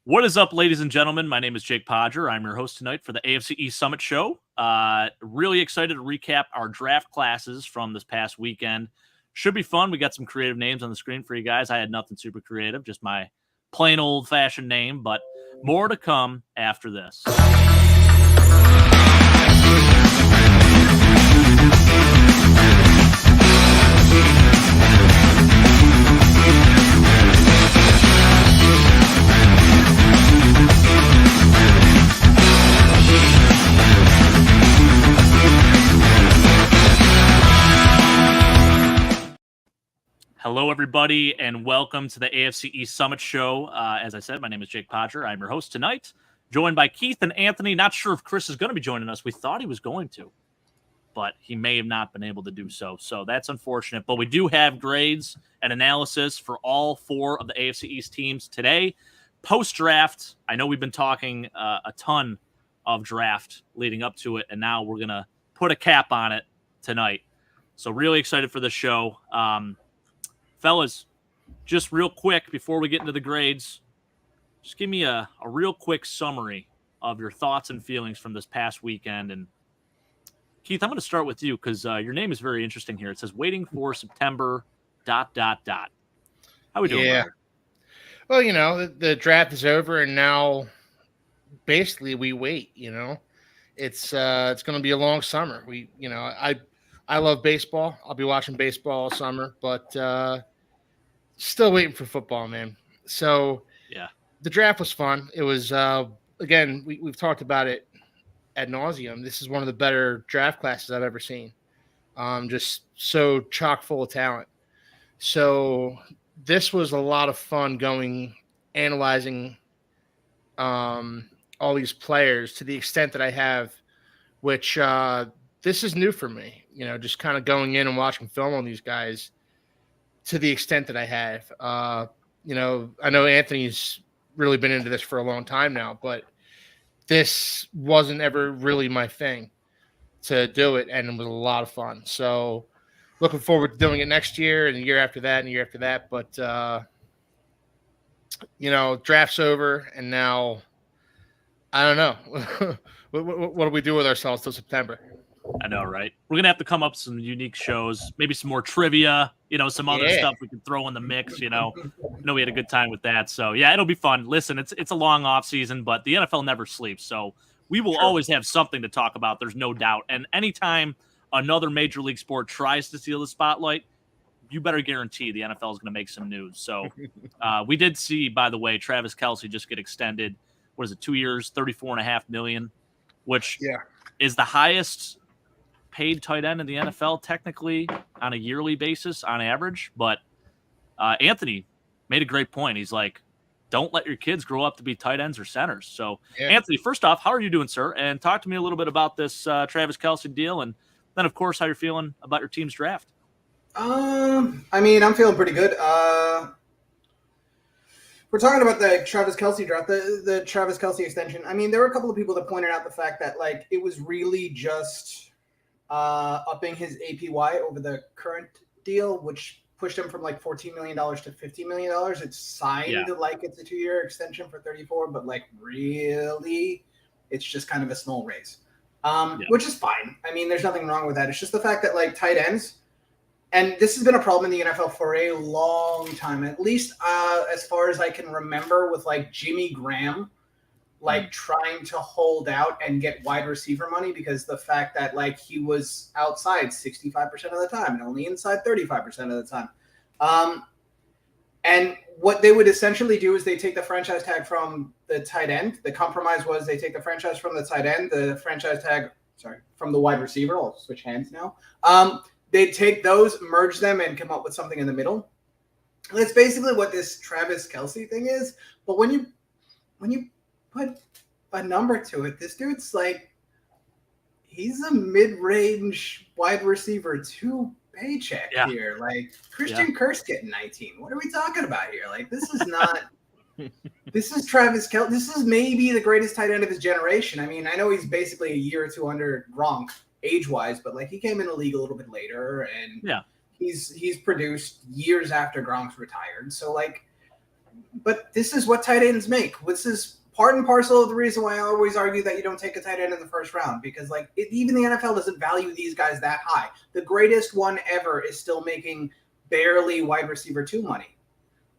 What is up, ladies and gentlemen? My name is Jake Podger. I'm your host tonight for the AFC East Summit show. Really excited to recap our draft classes from this past weekend. Should be fun. We got some creative names on the screen for you guys. I had nothing super creative, just my plain old-fashioned name, but more to come after this. Hello, everybody, and welcome to the AFC East Summit show. As I said, my name is Jake Podger. I'm your host tonight, joined by Keith and Anthony. Not sure if Chris is going to be joining us. We thought he was going to, but he may have not been able to do so. So that's unfortunate. But we do have grades and analysis for all four of the AFC East teams today. Post-draft, I know we've been talking a ton of draft leading up to it, and now we're going to put a cap on it tonight. So really excited for this show. Fellas, just real quick before we get into the grades, just give me a real quick summary of your thoughts and feelings from this past weekend. And Keith, I'm going to start with you because your name is very interesting here. It says waiting for September ... How we doing? Yeah. Well, the draft is over, and now basically we wait. It's going to be a long summer. I love baseball. I'll be watching baseball all summer, but still waiting for football, man. So yeah, the draft was fun. It was again, we've talked about it ad nauseum. This is one of the better draft classes I've ever seen. Just so chock full of talent. So this was a lot of fun analyzing all these players to the extent that I have, which this is new for me, just kind of going in and watching film on these guys to the extent that I have. I know Anthony's really been into this for a long time now, but this wasn't ever really my thing to do it, and it was a lot of fun. So looking forward to doing it next year and the year after that and the year after that. But, draft's over, and now I don't know. What do we do with ourselves till September? I know, right? We're going to have to come up with some unique shows, maybe some more trivia, some other stuff we can throw in the mix, I know we had a good time with that. So, yeah, it'll be fun. Listen, it's a long off season, but the NFL never sleeps. So we will always have something to talk about. There's no doubt. And anytime another major league sport tries to steal the spotlight, you better guarantee the NFL is going to make some news. So we did see, by the way, Travis Kelce just get extended. What is it, 2 years, $34.5 million, which is the highest paid tight end in the NFL technically on a yearly basis on average. But Anthony made a great point. He's like, don't let your kids grow up to be tight ends or centers. So Anthony, first off, how are you doing, sir? And talk to me a little bit about this Travis Kelce deal. And then of course, how you're feeling about your team's draft. I'm feeling pretty good. We're talking about the Travis Kelce draft, the Travis Kelce extension. There were a couple of people that pointed out the fact that it was really just upping his APY over the current deal, which pushed him from $14 million to $50 million. It's signed it's a 2-year extension for 34, but really it's just kind of a small raise, which is fine. There's nothing wrong with that. It's just the fact that tight ends, and this has been a problem in the NFL for a long time, at least as far as I can remember, with Jimmy Graham trying to hold out and get wide receiver money, because the fact that he was outside 65% of the time and only inside 35% of the time. And what they would essentially do is they take the franchise tag from the tight end. The compromise was they take the franchise from the tight end, the franchise tag, from the wide receiver. I'll switch hands now. They take those, merge them, and come up with something in the middle. That's basically what this Travis Kelce thing is. But when you put a number to it, this dude's he's a mid-range wide receiver 2 paycheck here. Christian Kirk's getting 19. What are we talking about here? This is not. This is Travis Kelce. This is maybe the greatest tight end of his generation. I know he's basically a year or two under Gronk age-wise, but he came in the league a little bit later, and he's produced years after Gronk's retired. So But this is what tight ends make. This is part and parcel of the reason why I always argue that you don't take a tight end in the first round, because even the NFL doesn't value these guys that high. The greatest one ever is still making barely wide receiver 2 money.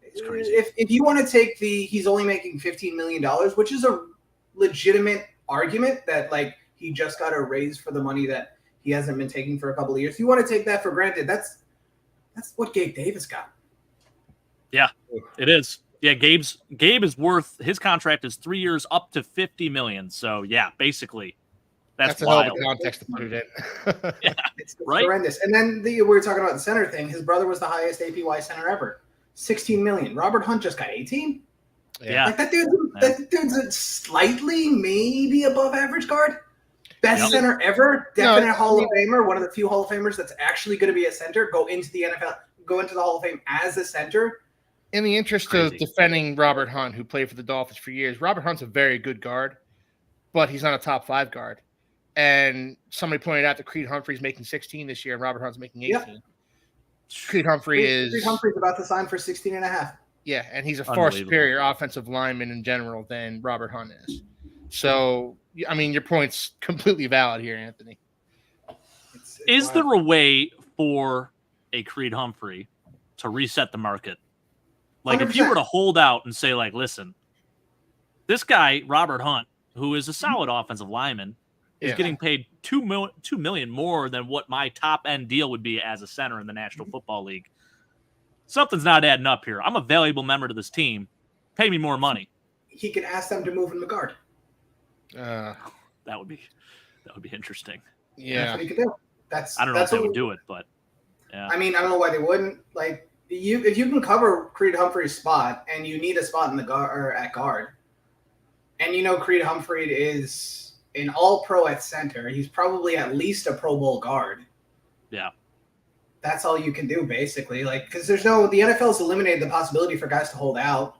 It's crazy. If you want to take he's only making $15 million, which is a legitimate argument that like he just got a raise for the money that he hasn't been taking for a couple of years. If you want to take that for granted, that's what Gabe Davis got. Yeah, it is. Yeah, Gabe is worth, his contract is 3 years up to $50 million. So yeah, basically that's a wild. hell of a context to put it in. Yeah, it's right? horrendous. And then we were talking about the center thing. His brother was the highest APY center ever, $16 million. Robert Hunt just got 18. Yeah. Like that dude's a slightly maybe above average guard. Best center ever. Definite Hall of Famer. One of the few Hall of Famers that's actually going to be a center. Go into the NFL. Go into the Hall of Fame as a center. In the interest of defending Robert Hunt, who played for the Dolphins for years, Robert Hunt's a very good guard, but he's not a top 5 guard. And somebody pointed out that Creed Humphrey's making 16 this year, and Robert Hunt's making 18. Yep. Creed Humphrey's about to sign for 16 and a half. Yeah, and he's a far superior offensive lineman in general than Robert Hunt is. So, I mean, your point's completely valid here, Anthony. Is there a way for a Creed Humphrey to reset the market? Like 100%. If you were to hold out and say, like, listen, this guy, Robert Hunt, who is a solid offensive lineman, is getting paid $2 million more than what my top-end deal would be as a center in the National Football League. Something's not adding up here. I'm a valuable member to this team. Pay me more money. He can ask them to move in the guard. That would be interesting. Yeah. That's what he could do. I don't know if they would do it, but yeah. I mean, I don't know why they wouldn't. Like, if you can cover Creed Humphrey's spot and you need a spot in the guard or at guard, and you know Creed Humphrey is an all-pro at center, he's probably at least a Pro Bowl guard. Yeah. That's all you can do, basically. Like, because the NFL's eliminated the possibility for guys to hold out.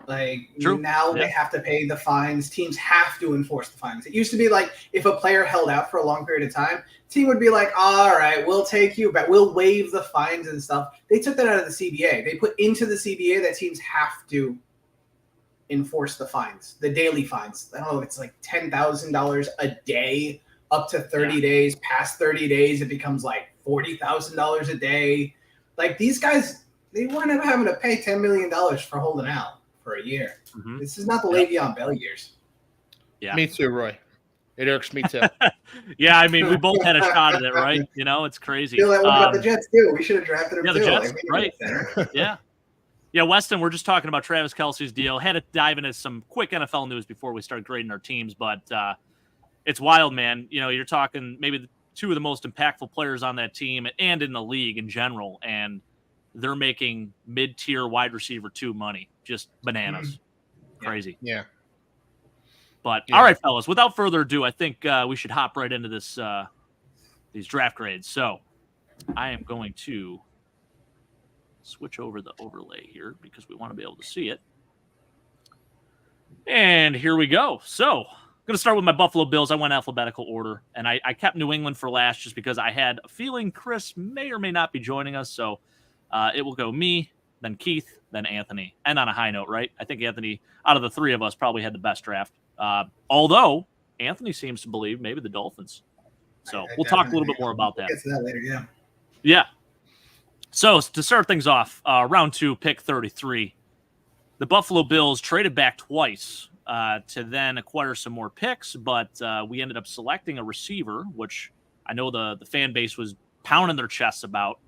Like, now they have to pay the fines. Teams have to enforce the fines. It used to be like, if a player held out for a long period of time, team would be like, all right, we'll take you back. We'll waive the fines and stuff. They took that out of the CBA. They put into the CBA that teams have to enforce the fines, the daily fines. I don't know, it's like $10,000 a day up to 30 days. Past 30 days, it becomes like $40,000 a day. Like, these guys, they weren't ever having to pay $10 million for holding out for a year. Mm-hmm. This is not the Le'Veon Bell years. Yeah, me too, Roy. It irks me too. Yeah, I mean, we both had a shot at it, right? You know, it's crazy. Feel that one about the Jets too. We should have drafted him too. The Jets, right? Yeah, Weston, we're just talking about Travis Kelce's deal. Had to dive into some quick NFL news before we start grading our teams, but it's wild, man. You know, you're talking maybe two of the most impactful players on that team and in the league in general, and they're making mid-tier wide receiver 2 money. Just bananas. Crazy. Yeah. But all right, fellas, without further ado, I think we should hop right into this these draft grades. So I am going to switch over the overlay here because we want to be able to see it. And here we go. So I'm going to start with my Buffalo Bills. I went alphabetical order, and I kept New England for last just because I had a feeling Chris may or may not be joining us. So it will go me, then Keith, then Anthony. And on a high note, right? I think Anthony, out of the 3 of us, probably had the best draft. Although Anthony seems to believe maybe the Dolphins. So we'll talk a little bit more about that. We'll get to that later, yeah. Yeah. So to start things off, round 2, pick 33. The Buffalo Bills traded back twice to then acquire some more picks, but we ended up selecting a receiver, which I know the fan base was pounding their chests about.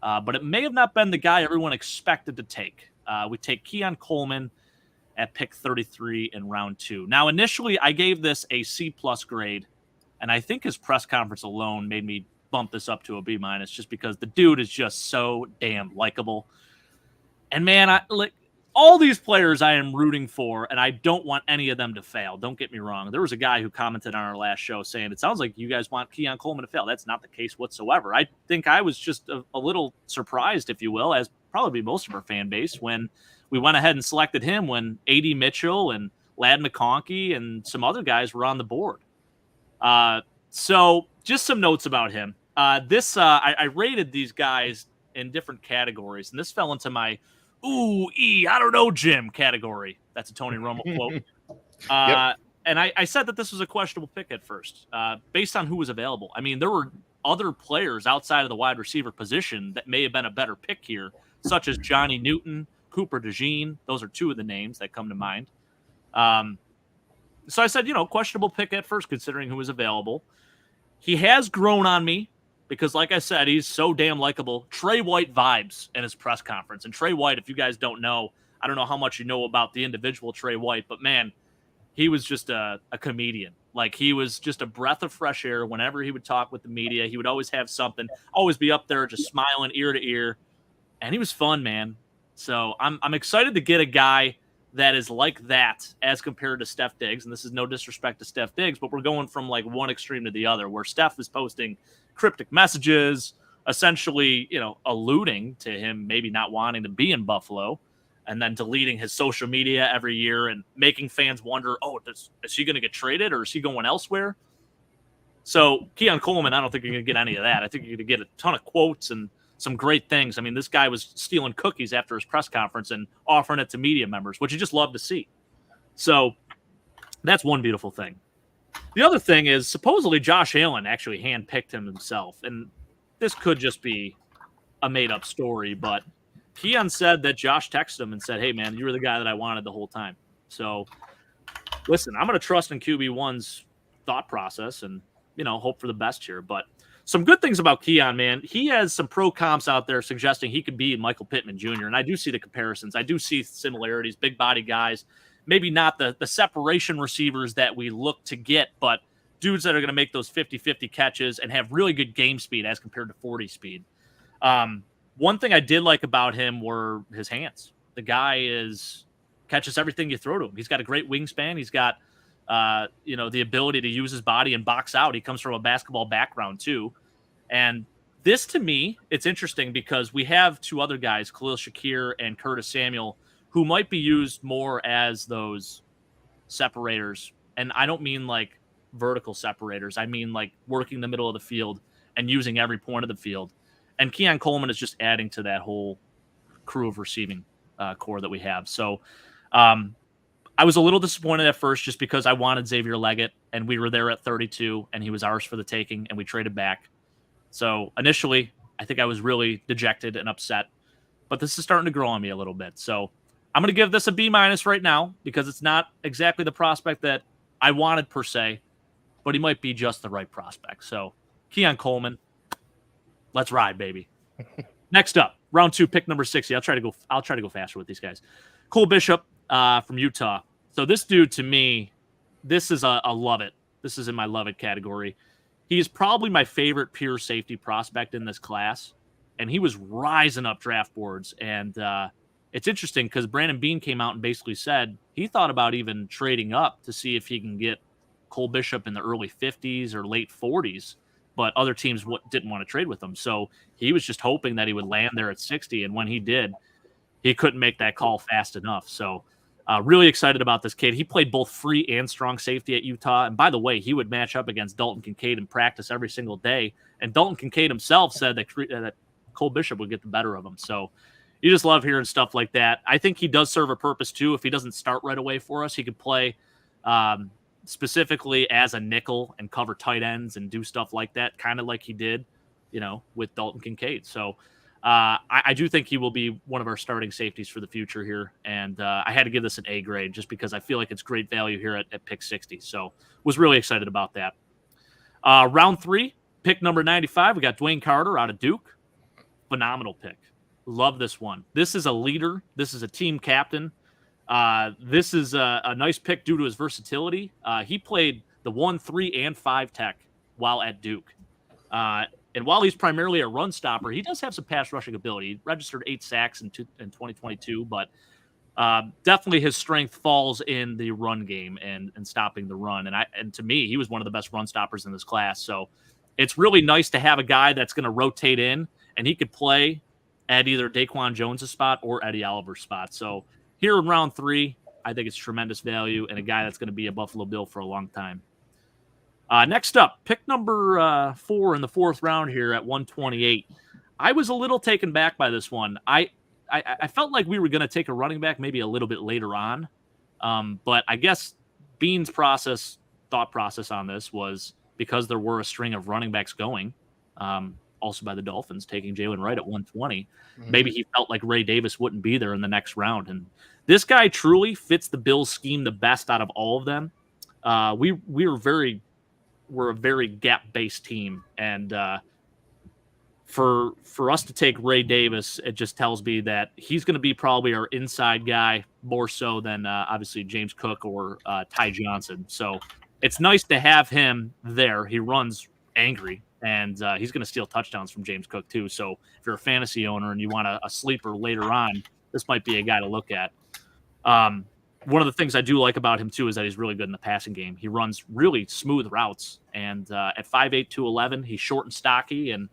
But it may have not been the guy everyone expected to take. We take Keon Coleman at pick 33 in round 2. Now, initially, I gave this a C+ grade, and I think his press conference alone made me bump this up to a B- just because the dude is just so damn likable. And man, all these players I am rooting for, and I don't want any of them to fail. Don't get me wrong. There was a guy who commented on our last show saying, it sounds like you guys want Keon Coleman to fail. That's not the case whatsoever. I think I was just a little surprised, if you will, as probably most of our fan base, when we went ahead and selected him when A.D. Mitchell and Ladd McConkey and some other guys were on the board. So just some notes about him. I rated these guys in different categories, and this fell into my ooh, I don't know, Jim category. That's a Tony Romo quote. And I said that this was a questionable pick at first, based on who was available. I mean, there were other players outside of the wide receiver position that may have been a better pick here, such as Johnny Newton, Cooper DeJean. Those are two of the names that come to mind. So I said, questionable pick at first, considering who was available. He has grown on me because, like I said, he's so damn likable. Trey White vibes in his press conference. And Trey White, if you guys don't know, I don't know how much you know about the individual Trey White, but man, he was just a comedian. Like, he was just a breath of fresh air whenever he would talk with the media. He would always have something, always be up there just smiling ear to ear. And he was fun, man. So I'm excited to get a guy that is like that as compared to Steph Diggs. And this is no disrespect to Steph Diggs, but we're going from like one extreme to the other, where Steph is posting cryptic messages, essentially, alluding to him maybe not wanting to be in Buffalo, and then deleting his social media every year and making fans wonder, is he going to get traded or is he going elsewhere? So Keon Coleman, I don't think you're going to get any of that. I think you're going to get a ton of quotes and some great things. I mean, this guy was stealing cookies after his press conference and offering it to media members, which you just love to see. So that's one beautiful thing. The other thing is, supposedly Josh Allen actually handpicked him himself. And this could just be a made-up story, but Keon said that Josh texted him and said, hey, man, you were the guy that I wanted the whole time. So, listen, I'm going to trust in QB1's thought process and, hope for the best here. But some good things about Keon, man. He has some pro comps out there suggesting he could be Michael Pittman Jr., and I do see the comparisons. I do see similarities, big body guys, maybe not the separation receivers that we look to get, but dudes that are going to make those 50-50 catches and have really good game speed as compared to 40 speed. One thing I did like about him were his hands. The guy catches everything you throw to him. He's got a great wingspan. He's got, the ability to use his body and box out. He comes from a basketball background too. And this, to me, it's interesting because we have two other guys, Khalil Shakir and Curtis Samuel, who might be used more as those separators. And I don't mean like vertical separators. I mean like working the middle of the field and using every point of the field. And Keon Coleman is just adding to that whole crew of receiving core that we have. So I was a little disappointed at first just because I wanted Xavier Leggett, and we were there at 32, and he was ours for the taking, and we traded back. So initially, I think I was really dejected and upset. But this is starting to grow on me a little bit. So I'm going to give this a B- right now because it's not exactly the prospect that I wanted per se, but he might be just the right prospect. So Keon Coleman, let's ride, baby. Next up, round 2, pick number 60. I'll try to go faster with these guys. Cole Bishop from Utah. So this dude, to me, this is a love it. This is in my love it category. He is probably my favorite pure safety prospect in this class, and he was rising up draft boards. And it's interesting because Brandon Beane came out and basically said he thought about even trading up to see if he can get Cole Bishop in the early 50s or late 40s. But other teams didn't want to trade with him. So he was just hoping that he would land there at 60. And when he did, he couldn't make that call fast enough. So really excited about this kid. He played both free and strong safety at Utah. And by the way, he would match up against Dalton Kincaid in practice every single day. And Dalton Kincaid himself said that Cole Bishop would get the better of him. So you just love hearing stuff like that. I think he does serve a purpose too. If he doesn't start right away for us, he could play specifically as a nickel and cover tight ends and do stuff like that, kind of like he did, with Dalton Kincaid. So I do think he will be one of our starting safeties for the future here. And I had to give this an A grade just because I feel like it's great value here at pick 60. So was really excited about that. Round 3, pick number 95. We got Dwayne Carter out of Duke. Phenomenal pick. Love this one. This is a leader. This is a team captain. This is a nice pick due to his versatility. He played the 1, 3, and 5 tech while at Duke. And while he's primarily a run stopper, he does have some pass rushing ability. He registered 8 sacks in 2022, but definitely his strength falls in the run game and stopping the run. And to me, he was one of the best run stoppers in this class. So it's really nice to have a guy that's going to rotate in, and he could play at either Daquan Jones' spot or Eddie Oliver's spot. So here in round 3, I think it's tremendous value and a guy that's going to be a Buffalo Bill for a long time. Next up, pick number 4 in the 4th round here at 128. I was a little taken back by this one. I felt like we were going to take a running back maybe a little bit later on. But I guess Bean's thought process on this was because there were a string of running backs going, also by the Dolphins, taking Jalen Wright at 120. Maybe he felt like Ray Davis wouldn't be there in the next round. And this guy truly fits the Bills scheme the best out of all of them. We're a very gap-based team. And for us to take Ray Davis, it just tells me that he's going to be probably our inside guy more so than obviously James Cook or Ty Johnson. So it's nice to have him there. He runs angry, and he's going to steal touchdowns from James Cook too. So if you're a fantasy owner and you want a sleeper later on, this might be a guy to look at. One of the things I do like about him too is that he's really good in the passing game. He runs really smooth routes, and at 5'8", 211, he's short and stocky, and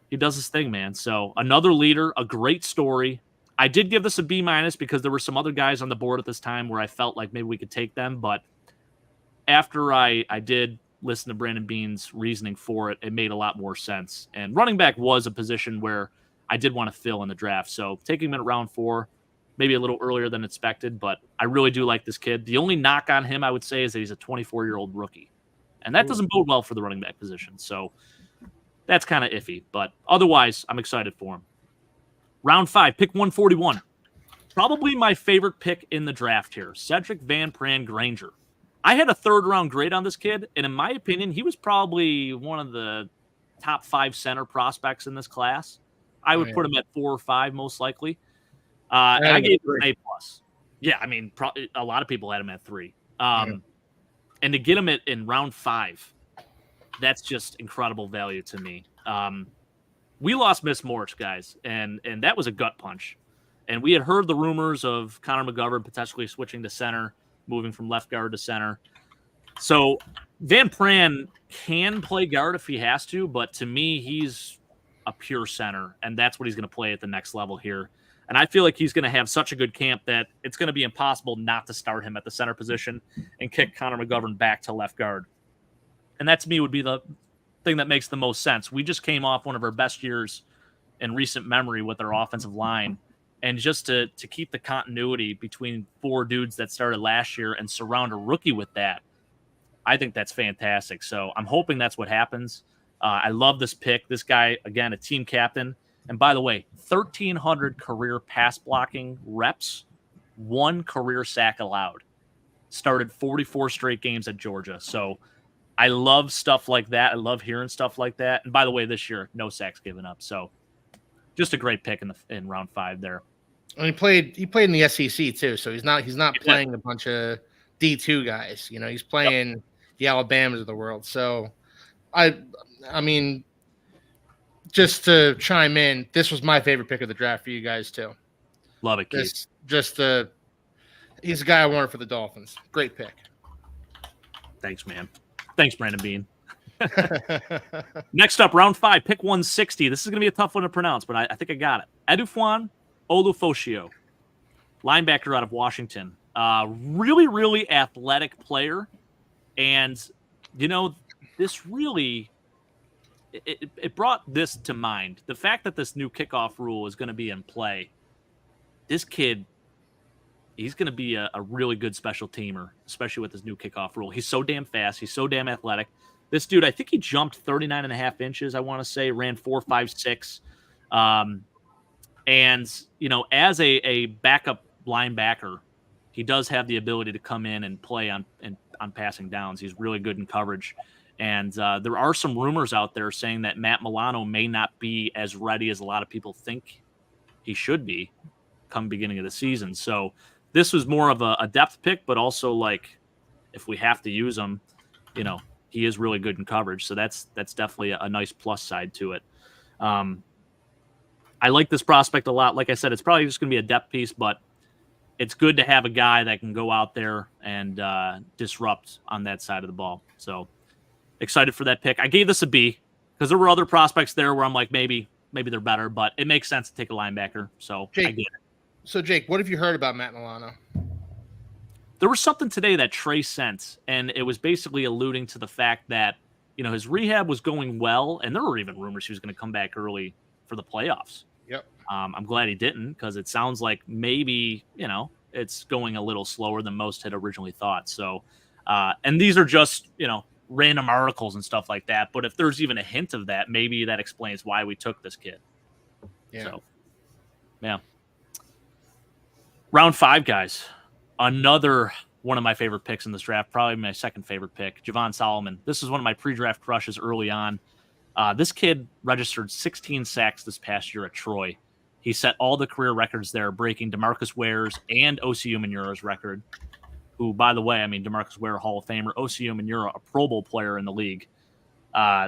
he does his thing, man. So another leader, a great story. I did give this a B- because there were some other guys on the board at this time where I felt like maybe we could take them. But after I did listen to Brandon Bean's reasoning for it, it made a lot more sense. And running back was a position where I did want to fill in the draft. So taking him in round 4, maybe a little earlier than expected, but I really do like this kid. The only knock on him, I would say, is that he's a 24-year-old rookie. And that doesn't bode well for the running back position. So that's kind of iffy, but otherwise, I'm excited for him. Round 5, pick 141. Probably my favorite pick in the draft here, Cedric Van Pran Granger. I had a 3rd-round grade on this kid, and in my opinion, he was probably one of the top 5 center prospects in this class. I would put him at 4 or 5, most likely. I gave him an A+. Yeah, I mean, a lot of people had him at 3. And to get him in round 5, that's just incredible value to me. We lost Miss Morch, guys, and that was a gut punch. And we had heard the rumors of Connor McGovern potentially switching to center, moving from left guard to center. So Van Pran can play guard if he has to, but to me, he's a pure center, and that's what he's going to play at the next level here. And I feel like he's going to have such a good camp that it's going to be impossible not to start him at the center position and kick Connor McGovern back to left guard. And that, to me, would be the thing that makes the most sense. We just came off one of our best years in recent memory with our offensive line. And just to keep the continuity between 4 dudes that started last year and surround a rookie with that, I think that's fantastic. So I'm hoping that's what happens. I love this pick. This guy, again, a team captain. And by the way, 1,300 career pass blocking reps, 1 career sack allowed. Started 44 straight games at Georgia. So I love stuff like that. I love hearing stuff like that. And by the way, this year, no sacks given up. So just a great pick in round 5 there. And he played in the SEC too, so he's not playing a bunch of D2 guys. You know, he's playing the Alabamas of the world. So I mean, just to chime in, this was my favorite pick of the draft for you guys too. Love it, Keith. He's a guy I wanted for the Dolphins. Great pick. Thanks, man. Thanks, Brandon Bean. Next up, round 5, pick 160. This is going to be a tough one to pronounce, but I think I got it. Edufwan Olufoshio, linebacker out of Washington. Really, really athletic player. And, you know, this really it brought this to mind. The fact that this new kickoff rule is going to be in play, this kid, he's going to be a really good special teamer, especially with this new kickoff rule. He's so damn fast. He's so damn athletic. This dude, I think he jumped 39 and a half inches, I want to say, ran 4.56. And, you know, as a backup linebacker, he does have the ability to come in and play on passing downs. He's really good in coverage. And there are some rumors out there saying that Matt Milano may not be as ready as a lot of people think he should be come beginning of the season. So this was more of a depth pick, but also, like, if we have to use him, you know, he is really good in coverage. So that's definitely a nice plus side to it. I like this prospect a lot. Like I said, it's probably just going to be a depth piece, but it's good to have a guy that can go out there and disrupt on that side of the ball. So excited for that pick. I gave this a B because there were other prospects there where I'm like, maybe they're better, but it makes sense to take a linebacker. So Jake, I get it. So Jake, what have you heard about Matt Milano? There was something today that Trey sent, and it was basically alluding to the fact that, you know, his rehab was going well, and there were even rumors he was going to come back early for the playoffs. Yep. I'm glad he didn't, because it sounds like maybe, it's going a little slower than most had originally thought. So, and these are just, random articles and stuff like that. But if there's even a hint of that, maybe that explains why we took this kid. Yeah. So, yeah. Round 5, guys. Another one of my favorite picks in this draft, probably my second favorite pick, Javon Solomon. This is one of my pre-draft crushes early on. This kid registered 16 sacks this past year at Troy. He set all the career records there, breaking DeMarcus Ware's and Osi Umenyiorah's record, who, by the way, DeMarcus Ware, Hall of Famer, Osi Umenyiorah, a Pro Bowl player in the league.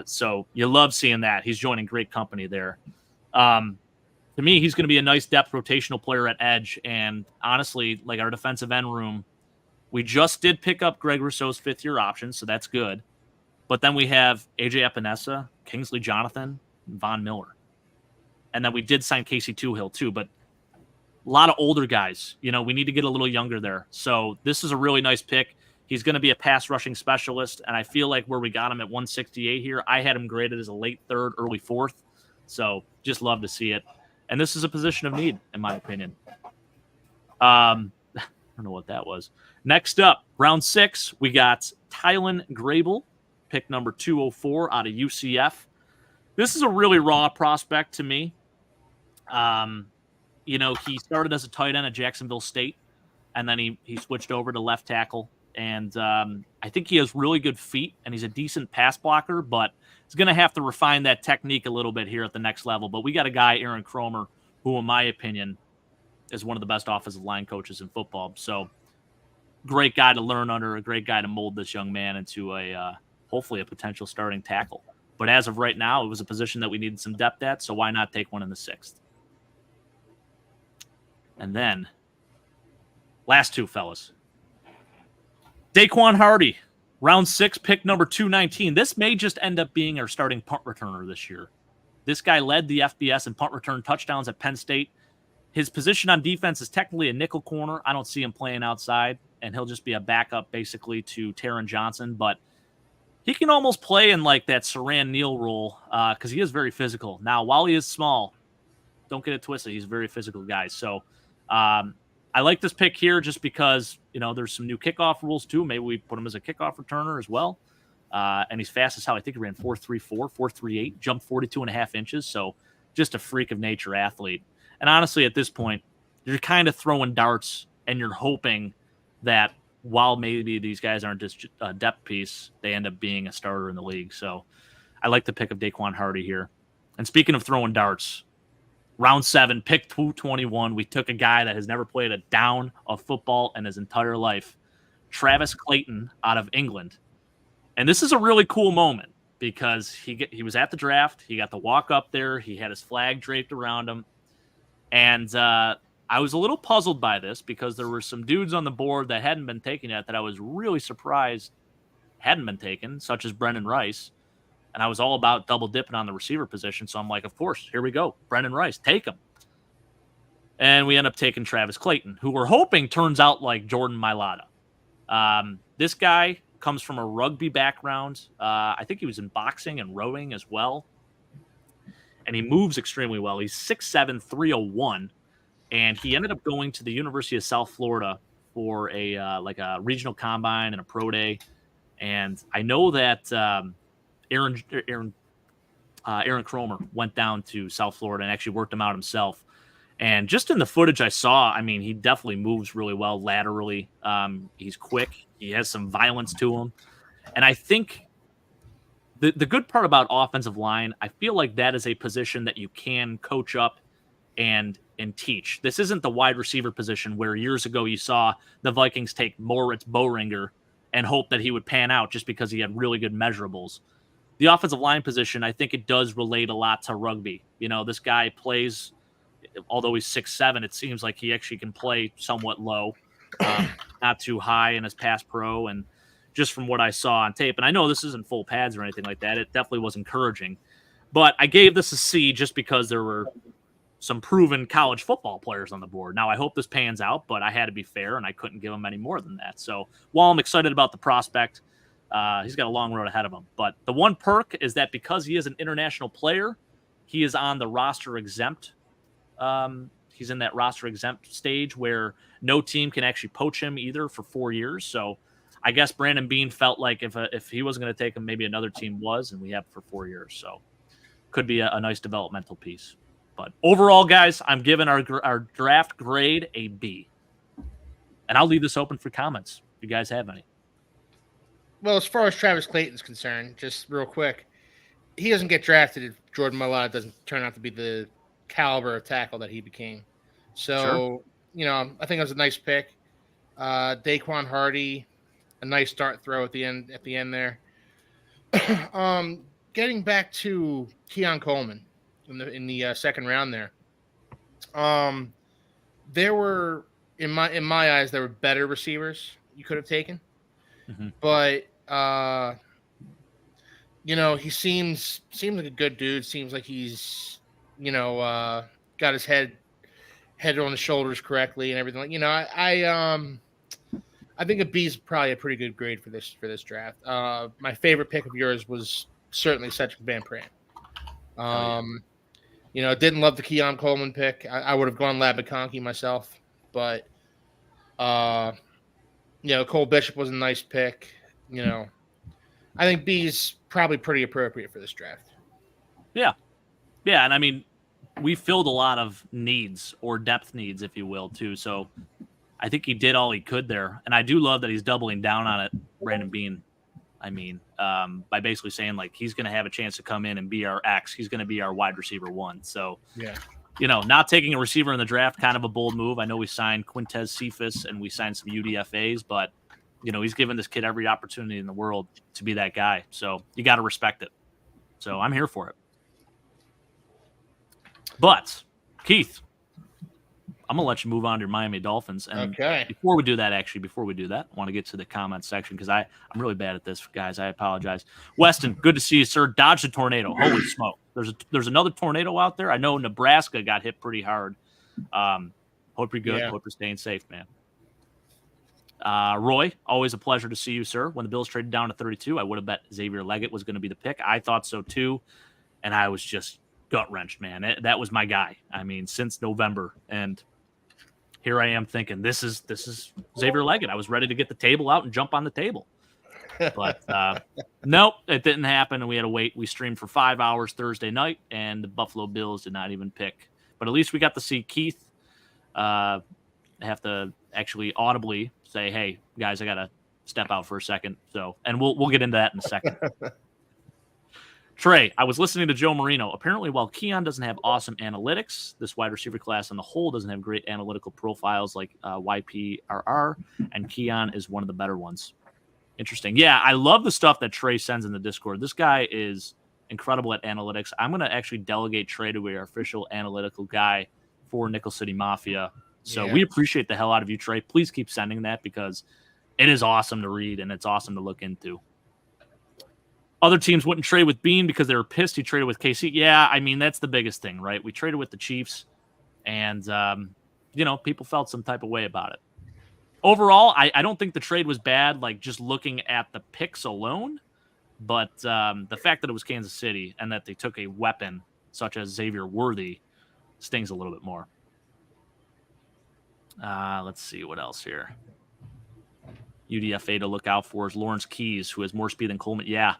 So you love seeing that. He's joining great company there. To me, he's going to be a nice depth rotational player at edge. And honestly, like our defensive end room, we just did pick up Greg Rousseau's 5th-year option, so that's good. But then we have AJ Epinesa, Kingsley Jonathan, and Von Miller. And then we did sign Casey Toohill too, but a lot of older guys. We need to get a little younger there. So this is a really nice pick. He's going to be a pass rushing specialist, and I feel like where we got him at 168 here, I had him graded as a late 3rd, early 4th. So just love to see it. And this is a position of need, in my opinion. I don't know what that was. Next up, round 6, we got Tylen Grable, pick number 204 out of UCF. This is a really raw prospect to me. He started as a tight end at Jacksonville State, and then he switched over to left tackle. And I think he has really good feet, and he's a decent pass blocker, but he's going to have to refine that technique a little bit here at the next level. But we got a guy, Aaron Cromer, who, in my opinion, is one of the best offensive line coaches in football. So great guy to learn under, a great guy to mold this young man into hopefully a potential starting tackle. But as of right now, it was a position that we needed some depth at, so why not take one in the 6th? And then, last 2, fellas. Daquan Hardy, round 6, pick number 219. This may just end up being our starting punt returner this year. This guy led the FBS in punt return touchdowns at Penn State. His position on defense is technically a nickel corner. I don't see him playing outside, and he'll just be a backup basically to Taron Johnson. But he can almost play in like that Saran Neal role because he is very physical. Now, while he is small, don't get it twisted. He's a very physical guy. So I like this pick here just because, there's some new kickoff rules too. Maybe we put him as a kickoff returner as well. And he's fast as hell. I think he ran 4.34, 4.38, jumped 42.5 inches. So just a freak of nature athlete. And honestly, at this point, you're kind of throwing darts and you're hoping that while maybe these guys aren't just a depth piece, they end up being a starter in the league. So I like the pick of Daquan Hardy here. And speaking of throwing darts, round 7, pick 221, we took a guy that has never played a down of football in his entire life, Travis Clayton out of England. And this is a really cool moment because he was at the draft. He got to walk up there. He had his flag draped around him. And I was a little puzzled by this because there were some dudes on the board that hadn't been taken yet that I was really surprised hadn't been taken, such as Brendan Rice. And I was all about double dipping on the receiver position. So I'm like, of course, here we go. Brendan Rice, take him. And we end up taking Travis Clayton, who we're hoping turns out like Jordan Mailata. This guy comes from a rugby background. I think he was in boxing and rowing as well. And he moves extremely well. He's 6'7", 301. And he ended up going to the University of South Florida for a regional combine and a pro day. And I know that Aaron Cromer went down to South Florida and actually worked him out himself. And just in the footage I saw, he definitely moves really well laterally. He's quick. He has some violence to him. And I think the good part about offensive line, I feel like that is a position that you can coach up and teach. This isn't the wide receiver position where years ago you saw the Vikings take Moritz Boehringer and hope that he would pan out just because he had really good measurables. The offensive line position, I think it does relate a lot to rugby. This guy plays, although he's 6'7", it seems like he actually can play somewhat low, not too high in his pass pro. And just from what I saw on tape, and I know this isn't full pads or anything like that, it definitely was encouraging. But I gave this a C just because there were some proven college football players on the board. Now, I hope this pans out, but I had to be fair, and I couldn't give him any more than that. So while I'm excited about the prospect, he's got a long road ahead of him. But the one perk is that because he is an international player, he is on the roster exempt He's in that roster exempt stage where no team can actually poach him either for 4 years. So I guess Brandon Beane felt like if he wasn't going to take him, maybe another team was, and we have for 4 years. So could be a nice developmental piece. But overall, guys, I'm giving our draft grade a B. And I'll leave this open for comments if you guys have any. Well, as far as Travis Clayton's concerned, just real quick, he doesn't get drafted if Jordan Mailata doesn't turn out to be the caliber of tackle that he became. So, I think it was a nice pick. Daquan Hardy, a nice dart throw at the end there. Getting back to Keon Coleman in the second round there. There were in my eyes there were better receivers you could have taken. Mm-hmm. But he seems like a good dude. Seems like he's got his head on his shoulders correctly and everything. I think a B is probably a pretty good grade for this draft. My favorite pick of yours was certainly Cedric Van Pran. Didn't love the Keon Coleman pick. I would have gone Lab McConkey myself, but Cole Bishop was a nice pick. I think B is probably pretty appropriate for this draft. Yeah, and I mean, we filled a lot of needs or depth needs, if you will, too. So I think he did all he could there, and I do love that he's doubling down on it, Brandon Beane. I mean, by basically saying like he's going to have a chance to come in and be our X. He's going to be our wide receiver 1. So yeah. Not taking a receiver in the draft, kind of a bold move. I know we signed Quintez Cephas and we signed some UDFAs, but, he's given this kid every opportunity in the world to be that guy. So you got to respect it. So I'm here for it. But, Keith, I'm going to let you move on to your Miami Dolphins. And okay. Before we do that, I want to get to the comment section because I'm really bad at this, guys. I apologize. Weston, good to see you, sir. Dodge the tornado. Holy smoke. There's another tornado out there. I know Nebraska got hit pretty hard. Hope you're good. Yeah. Hope you're staying safe, man. Roy, always a pleasure to see you, sir. When the Bills traded down to 32, I would have bet Xavier Leggett was going to be the pick. I thought so, too. And I was just gut-wrenched, man. That was my guy. I mean, since November. And here I am thinking, this is Xavier Leggett. I was ready to get the table out and jump on the table. But nope, it didn't happen, and we had to wait. We streamed for 5 hours Thursday night, and the Buffalo Bills did not even pick. But at least we got to see Keith have to actually audibly say, hey, guys, I got to step out for a second. So, and we'll get into that in a second. Trey, I was listening to Joe Marino. Apparently, while Keon doesn't have awesome analytics, this wide receiver class on the whole doesn't have great analytical profiles like YPRR, and Keon is one of the better ones. Interesting. Yeah, I love the stuff that Trey sends in the Discord. This guy is incredible at analytics. I'm going to actually delegate Trey to be our official analytical guy for Nickel City Mafia. So we appreciate the hell out of you, Trey. Please keep sending that because it is awesome to read and it's awesome to look into. Other teams wouldn't trade with Bean because they were pissed he traded with KC. Yeah, I mean, that's the biggest thing, right? We traded with the Chiefs, and, people felt some type of way about it. Overall, I don't think the trade was bad, like just looking at the picks alone. But the fact that it was Kansas City and that they took a weapon such as Xavier Worthy stings a little bit more. Let's see what else here. UDFA to look out for is Lawrence Keys, who has more speed than Coleman. Yeah.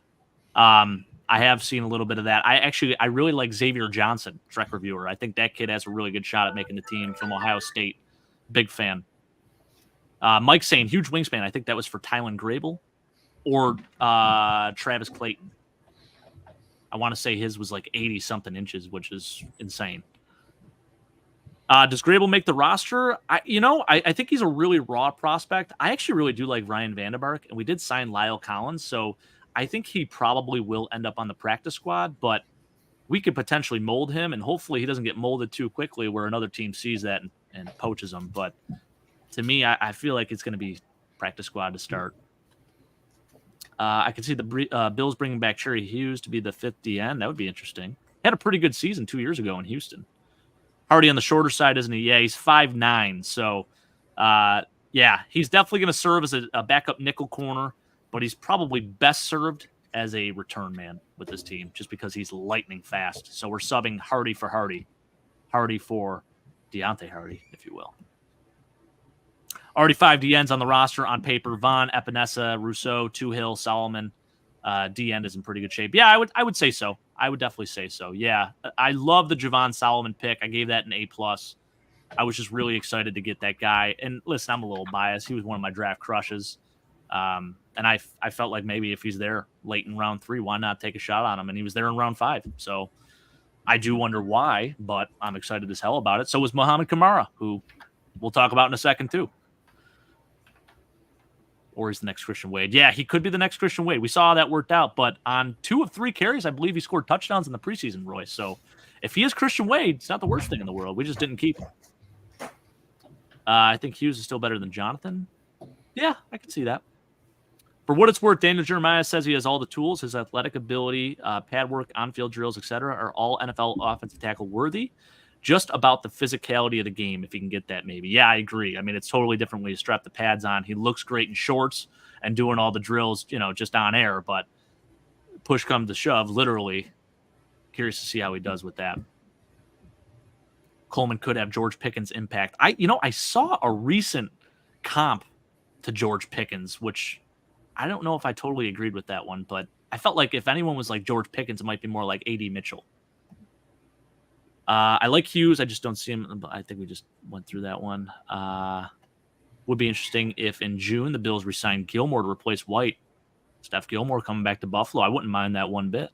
I have seen a little bit of that. I really like Xavier Johnson, Trek Reviewer. I think that kid has a really good shot at making the team from Ohio State. Big fan. Mike saying huge wingspan. I think that was for Tylen Grable or Travis Clayton. I want to say his was like 80-something inches, which is insane. Does Grable make the roster? I think he's a really raw prospect. I actually really do like Ryan Vandenberg, and we did sign Lyle Collins, so I think he probably will end up on the practice squad, but we could potentially mold him, and hopefully he doesn't get molded too quickly where another team sees that and poaches him. But to me, I feel like it's going to be practice squad to start. I can see the Bills bringing back Cherry Hughes to be the fifth DN. That would be interesting. He had a pretty good season 2 years ago in Houston. Hardy on the shorter side, isn't he? Yeah, he's 5'9". So, he's definitely going to serve as a backup nickel corner, but he's probably best served as a return man with this team just because he's lightning fast. So we're subbing Hardy for Hardy. Hardy for Deontay Hardy, if you will. Already 5 DNs on the roster on paper. Vaughn, Epinesa, Rousseau, Tuhill, Solomon. DN is in pretty good shape. Yeah, I would say so. I would definitely say so. Yeah, I love the Javon Solomon pick. I gave that an A+. I was just really excited to get that guy. And listen, I'm a little biased. He was one of my draft crushes. And I felt like maybe if he's there late in round 3, why not take a shot on him? And he was there in round 5. So I do wonder why, but I'm excited as hell about it. So was Muhammad Kamara, who we'll talk about in a second too. Or he's the next Christian Wade. Yeah, he could be the next Christian Wade. We saw how that worked out. But on 2 of 3 carries, I believe he scored touchdowns in the preseason, Roy. So if he is Christian Wade, it's not the worst thing in the world. We just didn't keep him. I think Hughes is still better than Jonathan. Yeah, I can see that. For what it's worth, Daniel Jeremiah says he has all the tools. His athletic ability, pad work, on-field drills, etc., are all NFL offensive tackle worthy. Just about the physicality of the game, if he can get that, maybe. Yeah, I agree. I mean, it's totally different when you strap the pads on. He looks great in shorts and doing all the drills, just on air. But push comes to shove, literally. Curious to see how he does with that. Coleman could have George Pickens' impact. I saw a recent comp to George Pickens, which I don't know if I totally agreed with that one, but I felt like if anyone was like George Pickens, it might be more like A.D. Mitchell. I like Hughes. I just don't see him. I think we just went through that one. Would be interesting if in June the Bills re-signed Gilmore to replace White. Steph Gilmore coming back to Buffalo. I wouldn't mind that one bit.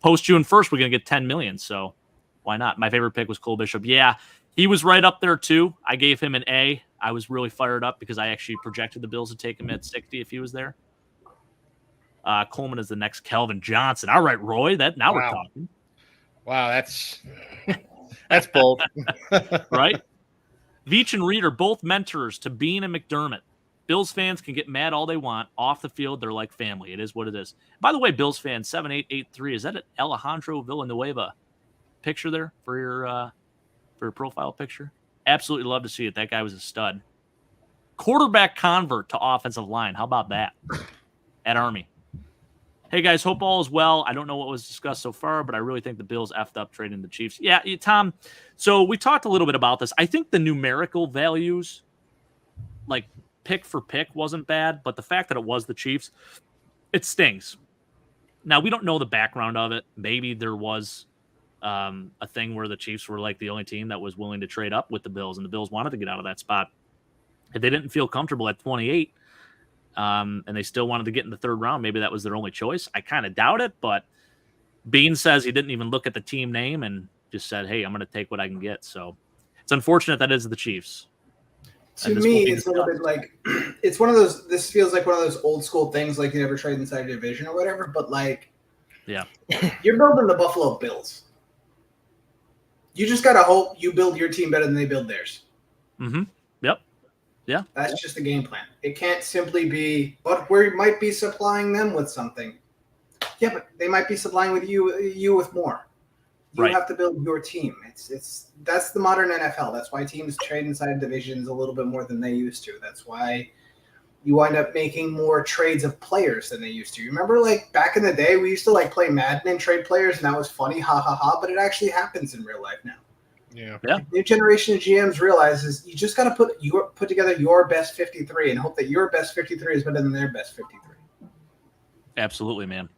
Post June 1st, we're going to get $10 million, so why not? My favorite pick was Cole Bishop. Yeah, he was right up there too. I gave him an A. I was really fired up because I actually projected the Bills to take him at 60 if he was there. Coleman is the next Kelvin Johnson. All right, Roy. We're talking. Wow, that's bold. Right? Veach and Reed are both mentors to Bean and McDermott. Bills fans can get mad all they want. Off the field, they're like family. It is what it is. By the way, Bills fans, 7883, is that an Alejandro Villanueva picture there for your profile picture? Absolutely love to see it. That guy was a stud. Quarterback convert to offensive line. How about that? At Army. Hey, guys, hope all is well. I don't know what was discussed so far, but I really think the Bills effed up trading the Chiefs. Yeah, Tom, so we talked a little bit about this. I think the numerical values, like pick for pick, wasn't bad, but the fact that it was the Chiefs, it stings. Now, we don't know the background of it. Maybe there was a thing where the Chiefs were like the only team that was willing to trade up with the Bills, and the Bills wanted to get out of that spot. If they didn't feel comfortable at 28, and they still wanted to get in the 3rd round, maybe that was their only choice. I kind of doubt it, but Bean says he didn't even look at the team name and just said, hey, I'm going to take what I can get. So it's unfortunate that is the Chiefs. To me, it's a little bit like, it's one of those, this feels like one of those old school things, like you never trade inside a division or whatever, but like, yeah, you're building the Buffalo Bills. You just got to hope you build your team better than they build theirs. Mm-hmm. Yep. Yeah. That's just the game plan. It can't simply be, but we might be supplying them with something. Yeah, but they might be supplying with you with more. You have to build your team. That's the modern NFL. That's why teams trade inside divisions a little bit more than they used to. That's why you wind up making more trades of players than they used to. You remember, like back in the day, we used to like play Madden and trade players, and that was funny, ha ha ha. But it actually happens in real life now. Yeah. New generation of GMs realizes you just got to put together your best 53 and hope that your best 53 is better than their best 53. Absolutely, man.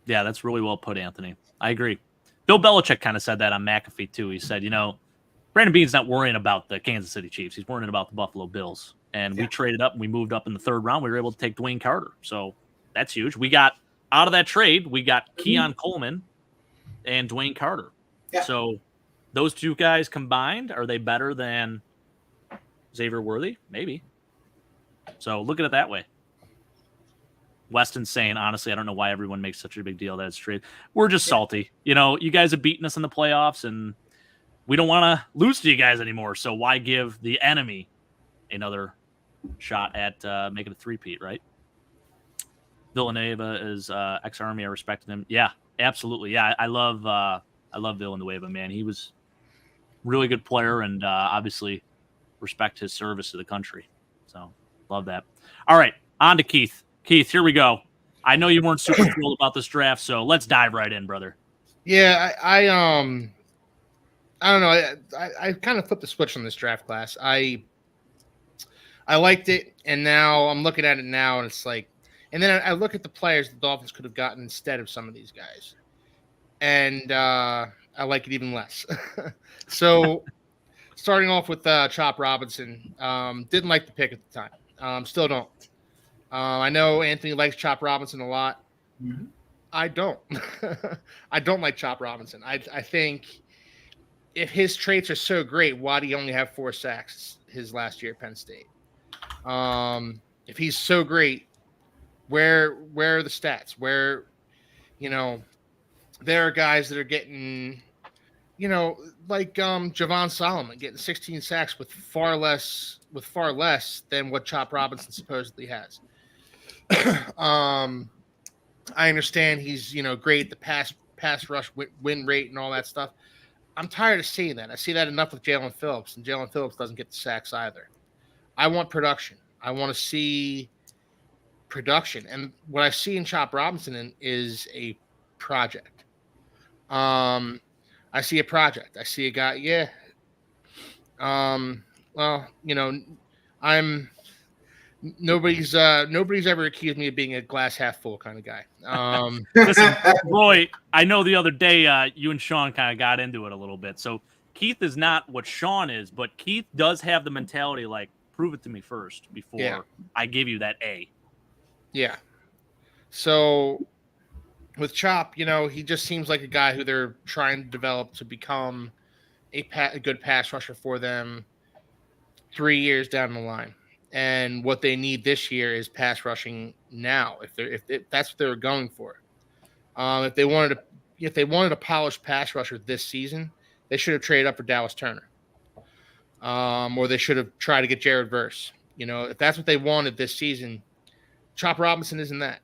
Yeah, that's really well put, Anthony. I agree. Bill Belichick kind of said that on McAfee too. He said, Brandon Beane's not worrying about the Kansas City Chiefs. He's worrying about the Buffalo Bills. And we traded up and we moved up in the 3rd round. We were able to take Dwayne Carter. So that's huge. We got out of that trade, we got Keon Coleman and Dwayne Carter. Yeah. So those two guys combined, are they better than Xavier Worthy? Maybe. So look at it that way. Weston's saying, honestly, I don't know why everyone makes such a big deal that it's trade. We're just salty. You guys have beaten us in the playoffs, and we don't want to lose to you guys anymore. So why give the enemy another shot at making a three-peat, right? Villanueva is ex-Army. I respected him. Yeah, absolutely. Yeah, I love Villanueva, man. He was a really good player, and obviously respect his service to the country. So love that. All right, on to Keith. Keith, here we go. I know you weren't super thrilled about this draft, so let's dive right in, brother. Yeah, I I don't know. I kind of flipped the switch on this draft class. I liked it, and now I'm looking at it now, and it's like, and then I look at the players the Dolphins could have gotten instead of some of these guys, and I like it even less. So, starting off with Chop Robinson, didn't like the pick at the time. Still don't. I know Anthony likes Chop Robinson a lot. Mhm. I don't. I don't like Chop Robinson. I think if his traits are so great, why do you only have 4 sacks his last year at Penn State? If he's so great, where are the stats? Where, there are guys that are getting, like Javon Solomon getting 16 sacks with far less than what Chop Robinson supposedly has. I understand he's great at the pass rush win rate and all that stuff. I'm tired of seeing that. I see that enough with Jalen Phillips, and Jalen Phillips doesn't get the sacks either. I want production. I want to see production, and what I see in Chop Robinson is a project. I see a project. I see a guy. Yeah. Well, I'm nobody's ever accused me of being a glass half full kind of guy. Listen, Roy, I know the other day you and Sean kind of got into it a little bit. So Keith is not what Sean is, but Keith does have the mentality like, prove it to me first before I give you that A. Yeah. So with Chop, he just seems like a guy who they're trying to develop to become a good pass rusher for them 3 years down the line. And what they need this year is pass rushing now. If that's what they were going for, if they wanted a polished pass rusher this season, they should have traded up for Dallas Turner, or they should have tried to get Jared Verse. If that's what they wanted this season, Chop Robinson isn't that.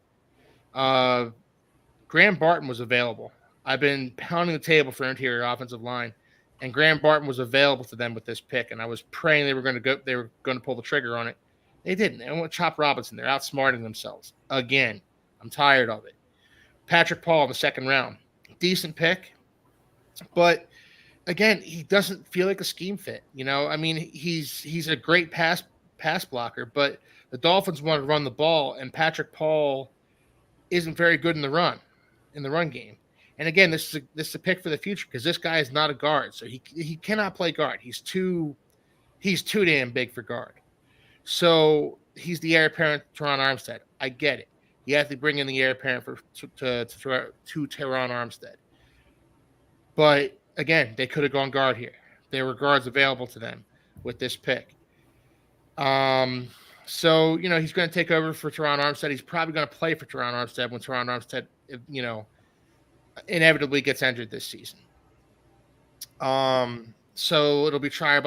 Graham Barton was available. I've been pounding the table for interior offensive line, and Graham Barton was available to them with this pick, and I was praying they were going to pull the trigger on it. They didn't. They went Chop Robinson. They're outsmarting themselves again. I'm tired of it. Patrick Paul in the second round, decent pick, but again, he doesn't feel like a scheme fit. I mean, he's a great pass blocker, but the Dolphins want to run the ball, and Patrick Paul isn't very good in the run game. And again, this is a pick for the future because this guy is not a guard, so he cannot play guard. He's too damn big for guard. So he's the heir apparent to Teron Armstead. I get it. You have to bring in the heir apparent to Teron Armstead. But again, they could have gone guard here. There were guards available to them with this pick. So he's going to take over for Teron Armstead. He's probably going to play for Teron Armstead when Teron Armstead, inevitably gets injured this season. So it'll be trial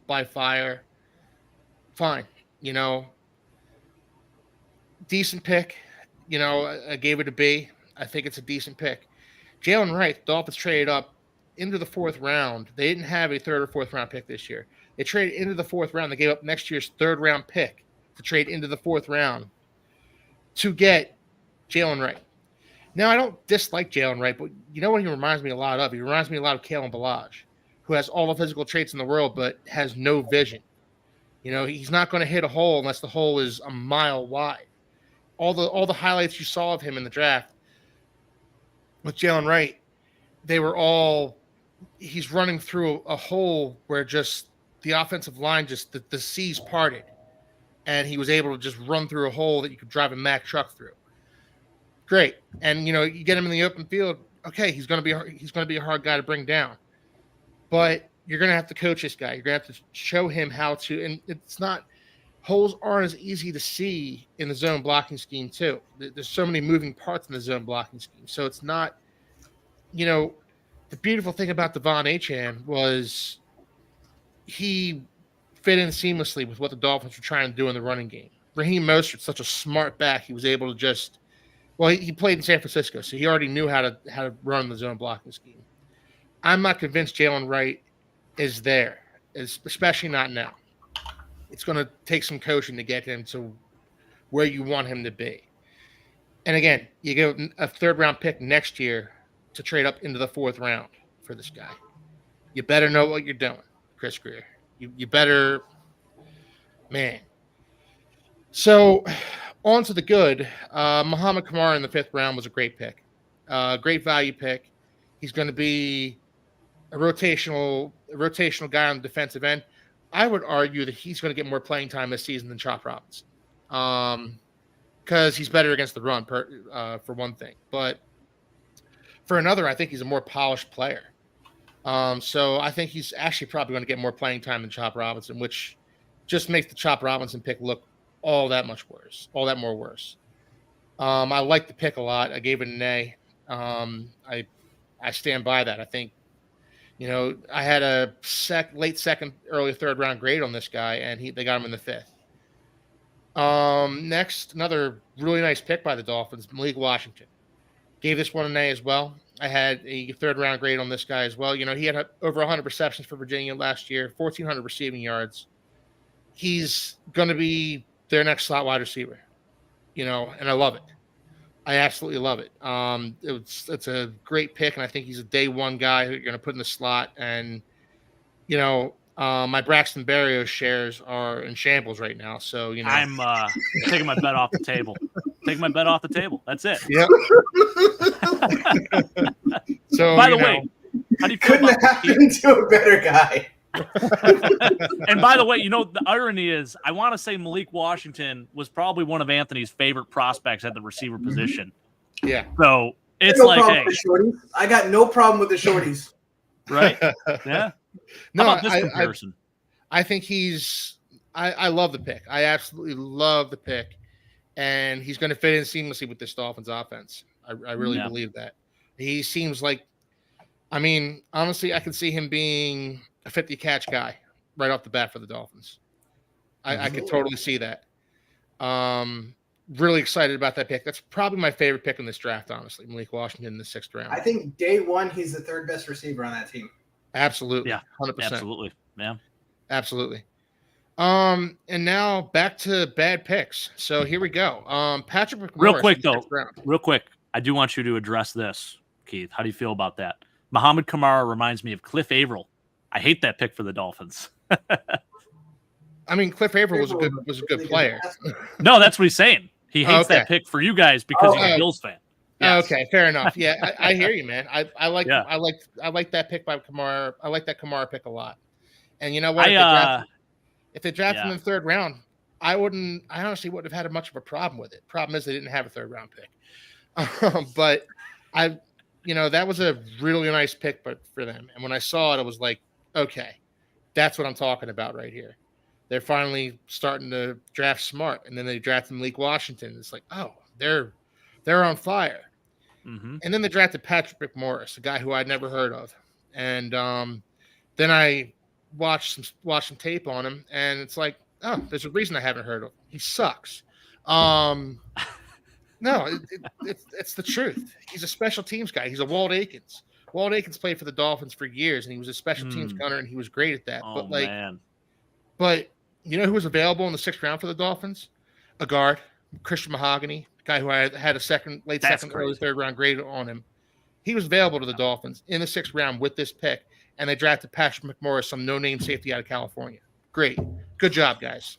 by fire. Fine, decent pick. I gave it a B. I think it's a decent pick. Jalen Wright, the Dolphins traded up into the 4th round. They didn't have a 3rd or 4th round pick this year. They traded into the 4th round. They gave up next year's 3rd round pick to trade into the 4th round to get Jalen Wright. Now, I don't dislike Jalen Wright, but you know what he reminds me a lot of? He reminds me a lot of Kalen Ballage, who has all the physical traits in the world but has no vision. He's not going to hit a hole unless the hole is a mile wide. All the highlights you saw of him in the draft with Jalen Wright, they were all he's running through a hole where just the offensive line the seas parted, and he was able to just run through a hole that you could drive a Mack truck through. Great, and you get him in the open field. Okay, he's going to be a hard guy to bring down, but you're going to have to coach this guy. You're going to have to show him how to, and holes aren't as easy to see in the zone blocking scheme too. There's so many moving parts in the zone blocking scheme. So it's not, the beautiful thing about Devon Achane was he fit in seamlessly with what the Dolphins were trying to do in the running game. Raheem Mostert's such a smart back. He was able to he played in San Francisco, so he already knew how to run the zone blocking scheme. I'm not convinced Jalen Wright is there, especially not now. It's going to take some coaching to get him to where you want him to be. And again, you give a 3rd round pick next year to trade up into the 4th round for this guy. You better know what you're doing, Chris Greer. You better, man. So, on to the good. Muhammad Kamara in the 5th round was a great pick. Great value pick. He's going to be a rotational guy on the defensive end. I would argue that he's going to get more playing time this season than Chop Robinson, because he's better against the run, for one thing. But for another, I think he's a more polished player. So I think he's actually probably going to get more playing time than Chop Robinson, which just makes the Chop Robinson pick look all that more worse. I like the pick a lot. I gave it an A. I stand by that. I think, I had a late second, early 3rd round grade on this guy, and they got him in the 5th. Next, another really nice pick by the Dolphins, Malik Washington. Gave this one an A as well. I had a 3rd round grade on this guy as well. He had over 100 receptions for Virginia last year, 1,400 receiving yards. He's going to be their next slot wide receiver, and I love it. I absolutely love it. It's a great pick, and I think he's a day one guy who you're going to put in the slot. And, my Braxton Berrios shares are in shambles right now. So, I'm taking my bet off the table. Taking my bet off the table. That's it. Yep. So, by the way, how do you feel couldn't about happen to a better guy? And by the way, the irony is, I want to say Malik Washington was probably one of Anthony's favorite prospects at the receiver position. Yeah. So it's no like, hey, I got no problem with the shorties. Right? Yeah. No, How about this comparison? I think I love the pick. I absolutely love the pick, and he's going to fit in seamlessly with this Dolphins offense. I really believe that. He seems like, honestly, I can see him being a 50 catch guy right off the bat for the Dolphins. I could totally see that. Really excited about that pick. That's probably my favorite pick in this draft, honestly. Malik Washington in the 6th round. I think day one, he's the 3rd best receiver on that team. Absolutely. Yeah. 100%. Absolutely. Yeah. Absolutely. And now back to bad picks. So here we go. Patrick McMorris. Real quick. I do want you to address this, Keith. How do you feel about that? Muhammad Kamara reminds me of Cliff Averill. I hate that pick for the Dolphins. Cliff Averill was a good player. No, that's what he's saying. He hates that pick for you guys because he's a Bills fan. Yes. Okay, fair enough. Yeah, I hear you, man. I like that pick by Kamara. I like that Kamara pick a lot. And you know what? If they drafted him in the 3rd round, I honestly wouldn't have had much of a problem with it. Problem is they didn't have a 3rd round pick. But that was a really nice pick for them. And when I saw it, I was like, okay, that's what I'm talking about right here. They're finally starting to draft smart. And then they drafted Malik Washington. It's like, oh, they're on fire. Mm-hmm. And then they drafted Patrick McMorris, a guy who I'd never heard of. And then I watched some tape on him, and it's like, oh, there's a reason I haven't heard of him. He sucks. No, it's the truth. He's a special teams guy. He's a Walt Aikens. Walt Aikens played for the Dolphins for years, and he was a special teams gunner, and he was great at that. Oh, man. But you know who was available in the 6th round for the Dolphins? A guard, Christian Mahogany, a guy who I had a late second, early 3rd round grade on him. He was available to the Dolphins in the 6th round with this pick, and they drafted Patrick McMorris, some no-name safety out of California. Great. Good job, guys.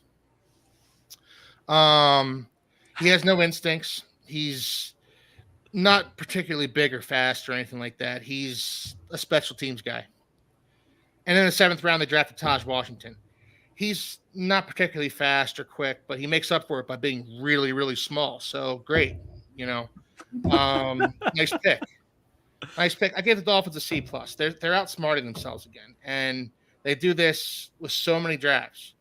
He has no instincts. He's not particularly big or fast or anything like that. He's a special teams guy. And in the 7th round, they drafted Taj Washington. He's not particularly fast or quick, but he makes up for it by being really, really small. So great, nice pick. Nice pick. I gave the Dolphins a C+. They're outsmarting themselves again, and they do this with so many drafts.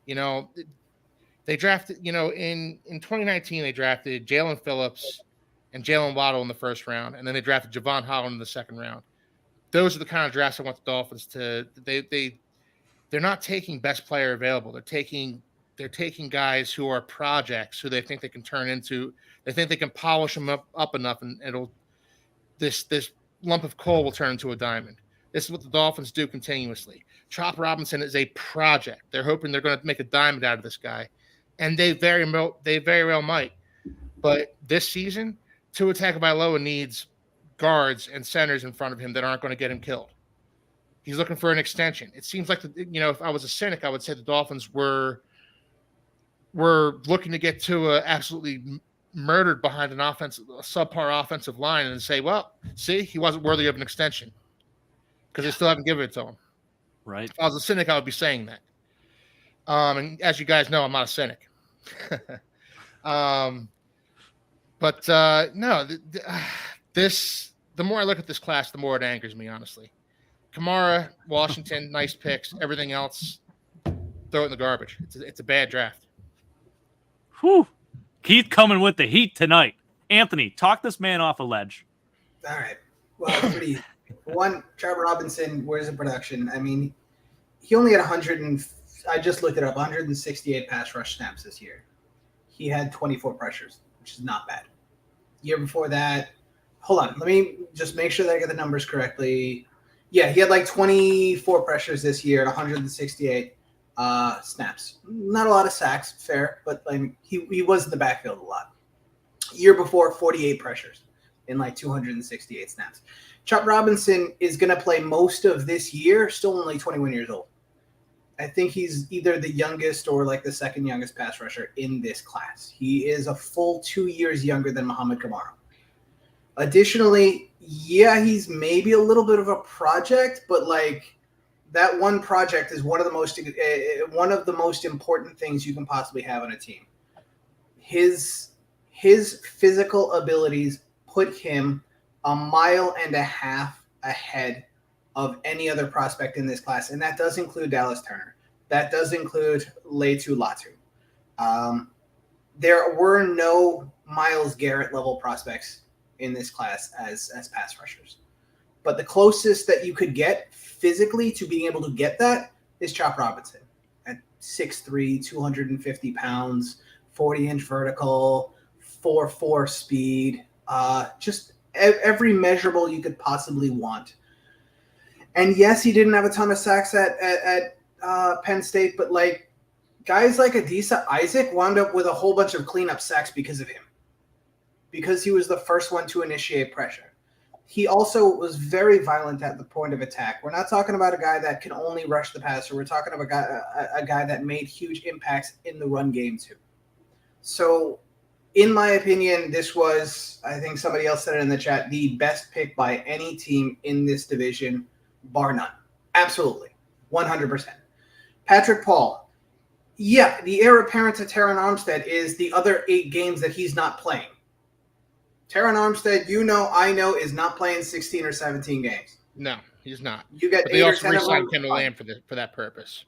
They drafted, in 2019 they drafted Jalen Phillips and Jalen Waddle in the 1st round, and then they drafted Javon Holland in the 2nd round. Those are the kind of drafts I want the Dolphins to. They're not taking best player available. They're taking guys who are projects who they think they can turn into. They think they can polish them up enough, and this lump of coal will turn into a diamond. This is what the Dolphins do continuously. Chop Robinson is a project. They're hoping they're going to make a diamond out of this guy, and they very well might. But this season, Tua Tagovailoa needs guards and centers in front of him that aren't going to get him killed. He's looking for an extension. It seems like, if I was a cynic, I would say the Dolphins were looking to get to absolutely murdered behind a subpar offensive line and say, well, see, he wasn't worthy of an extension because they still haven't given it to him. Right. If I was a cynic, I would be saying that. And as you guys know, I'm not a cynic. No, the more I look at this class, the more it angers me, honestly. Kamara, Washington, nice picks. Everything else, throw it in the garbage. It's a bad draft. Whew. Keith coming with the heat tonight. Anthony, talk this man off a ledge. All right. Well, pretty. One, Trevor Robinson, where's the production? I mean, he only had I just looked it up, 168 pass rush snaps this year. He had 24 pressures, which is not bad. Year before that, hold on, let me just make sure that I get the numbers correctly. Yeah, he had like 24 pressures this year at 168 snaps. Not a lot of sacks, fair, but like he was in the backfield a lot. Year before, 48 pressures in like 268 snaps. Chop Robinson is going to play most of this year, still only 21 years old. I think he's either the youngest or like the second youngest pass rusher in this class. He is a full 2 years younger than Muhammad Kamara. Additionally, yeah, he's maybe a little bit of a project, but like that one project is one of the most important things you can possibly have on a team. His physical abilities put him a mile and a half ahead of any other prospect in this class, and that does include Dallas Turner. That does include Leitu Latu. There were no Myles Garrett level prospects in this class as pass rushers. But the closest that you could get physically to being able to get that is Chop Robinson at 6'3", 250 pounds, 40-inch vertical, 4.4 speed, just every measurable you could possibly want. And yes, he didn't have a ton of sacks at Penn State, but like guys like Adisa Isaac wound up with a whole bunch of cleanup sacks because of him, because he was the first one to initiate pressure. He also was very violent at the point of attack. We're not talking about a guy that can only rush the passer. We're talking about a guy that made huge impacts in the run game too. So in my opinion, this was, I think somebody else said it in the chat, the best pick by any team in this division, bar none. Absolutely. 100%. Patrick Paul. Yeah, the heir apparent to Terron Armstead is the other 8 games that he's not playing. Terron Armstead, I know, is not playing 16 or 17 games. No, he's not. You get but they also re-signed Kendall Lamb for that purpose.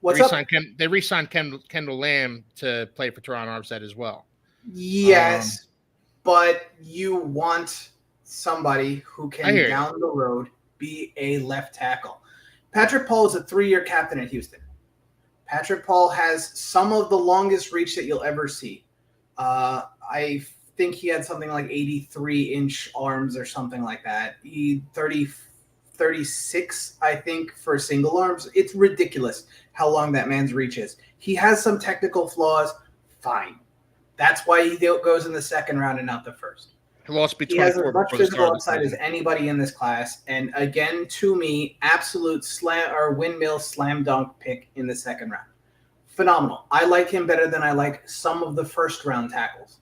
They re-signed Kendall Lamb to play for Terron Armstead as well. Yes, but you want somebody who can down the road be a left tackle. Patrick Paul is a 3-year captain at Houston. Patrick Paul has some of the longest reach that you'll ever see. I think he had something like 83-inch arms or something like that. 36, I think, for single arms. It's ridiculous how long that man's reach is. He has some technical flaws. Fine. That's why he goes in the second round and not the first. He has as much physical upside as anybody in this class. And again, to me, absolute windmill slam dunk pick in the second round. Phenomenal. I like him better than I like some of the first round tackles.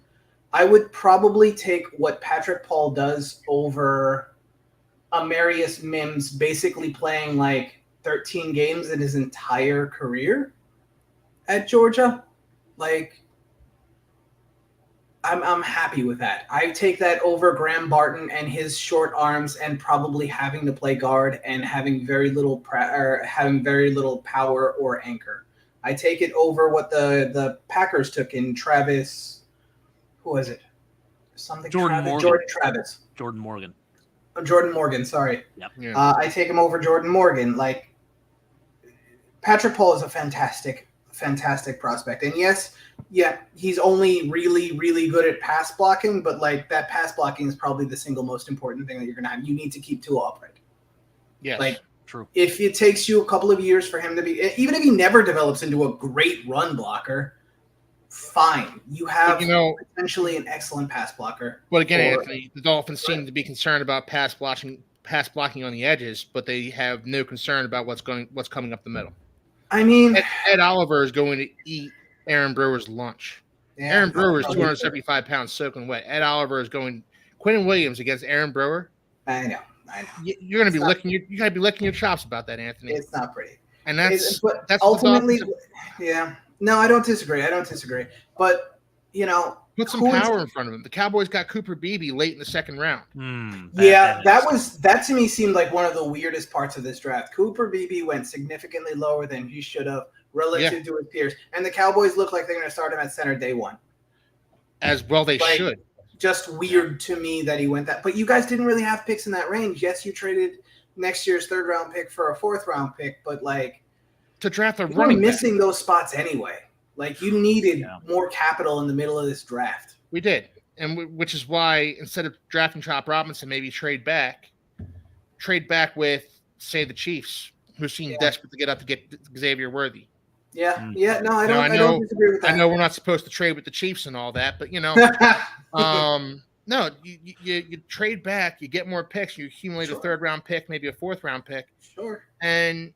I would probably take what Patrick Paul does over Amarius Mims basically playing like 13 games in his entire career at Georgia. Like, I'm happy with that. I take that over Graham Barton and his short arms and probably having to play guard and having very little power or anchor. I take it over what the Packers took in Travis. Who was it? Jordan Morgan. Oh, Jordan Morgan. Sorry. Yep. Yeah. I take him over Jordan Morgan. Like, Patrick Paul is a fantastic prospect. And yes, he's only really, really good at pass blocking, but like that pass blocking is probably the single most important thing that you're going to have. You need to keep Tua upright. Yes, like, true. If it takes you a couple of years for him to be, even if he never develops into a great run blocker, fine. You have potentially an excellent pass blocker. But again, Anthony, the Dolphins seem to be concerned about pass blocking pass blocking on the edges, but they have no concern about what's coming up the middle. I mean, Ed Oliver is going to eat Aaron Brewer's lunch. yeah, Aaron Brewer is 275 pounds soaking wet. Ed Oliver is going. Quentin Williams against Aaron Brewer. I know. You're going to be licking you got to be licking your chops about that, Anthony. It's not pretty. And that's ultimately, yeah. No, I don't disagree. But put some power in front of him. The Cowboys got Cooper Beebe late in the second round. That to me seemed like one of the weirdest parts of this draft. Cooper Beebe went significantly lower than he should have relative to his peers, and the Cowboys look like they're going to start him at center day one. As well, they should. Just weird to me that he went that. But you guys didn't really have picks in that range. Yes, you traded next year's third-round pick for a fourth-round pick, but to draft a running running back. Missing those spots anyway. You needed more capital in the middle of this draft. We did, and which is why instead of drafting Chop Robinson, maybe trade back with, say, the Chiefs, who seem desperate to get up to get Xavier Worthy. Yeah. No, I don't disagree with that. I know we're not supposed to trade with the Chiefs and all that, but no, you trade back, you get more picks, you accumulate a third-round pick, maybe a fourth-round pick. Sure. And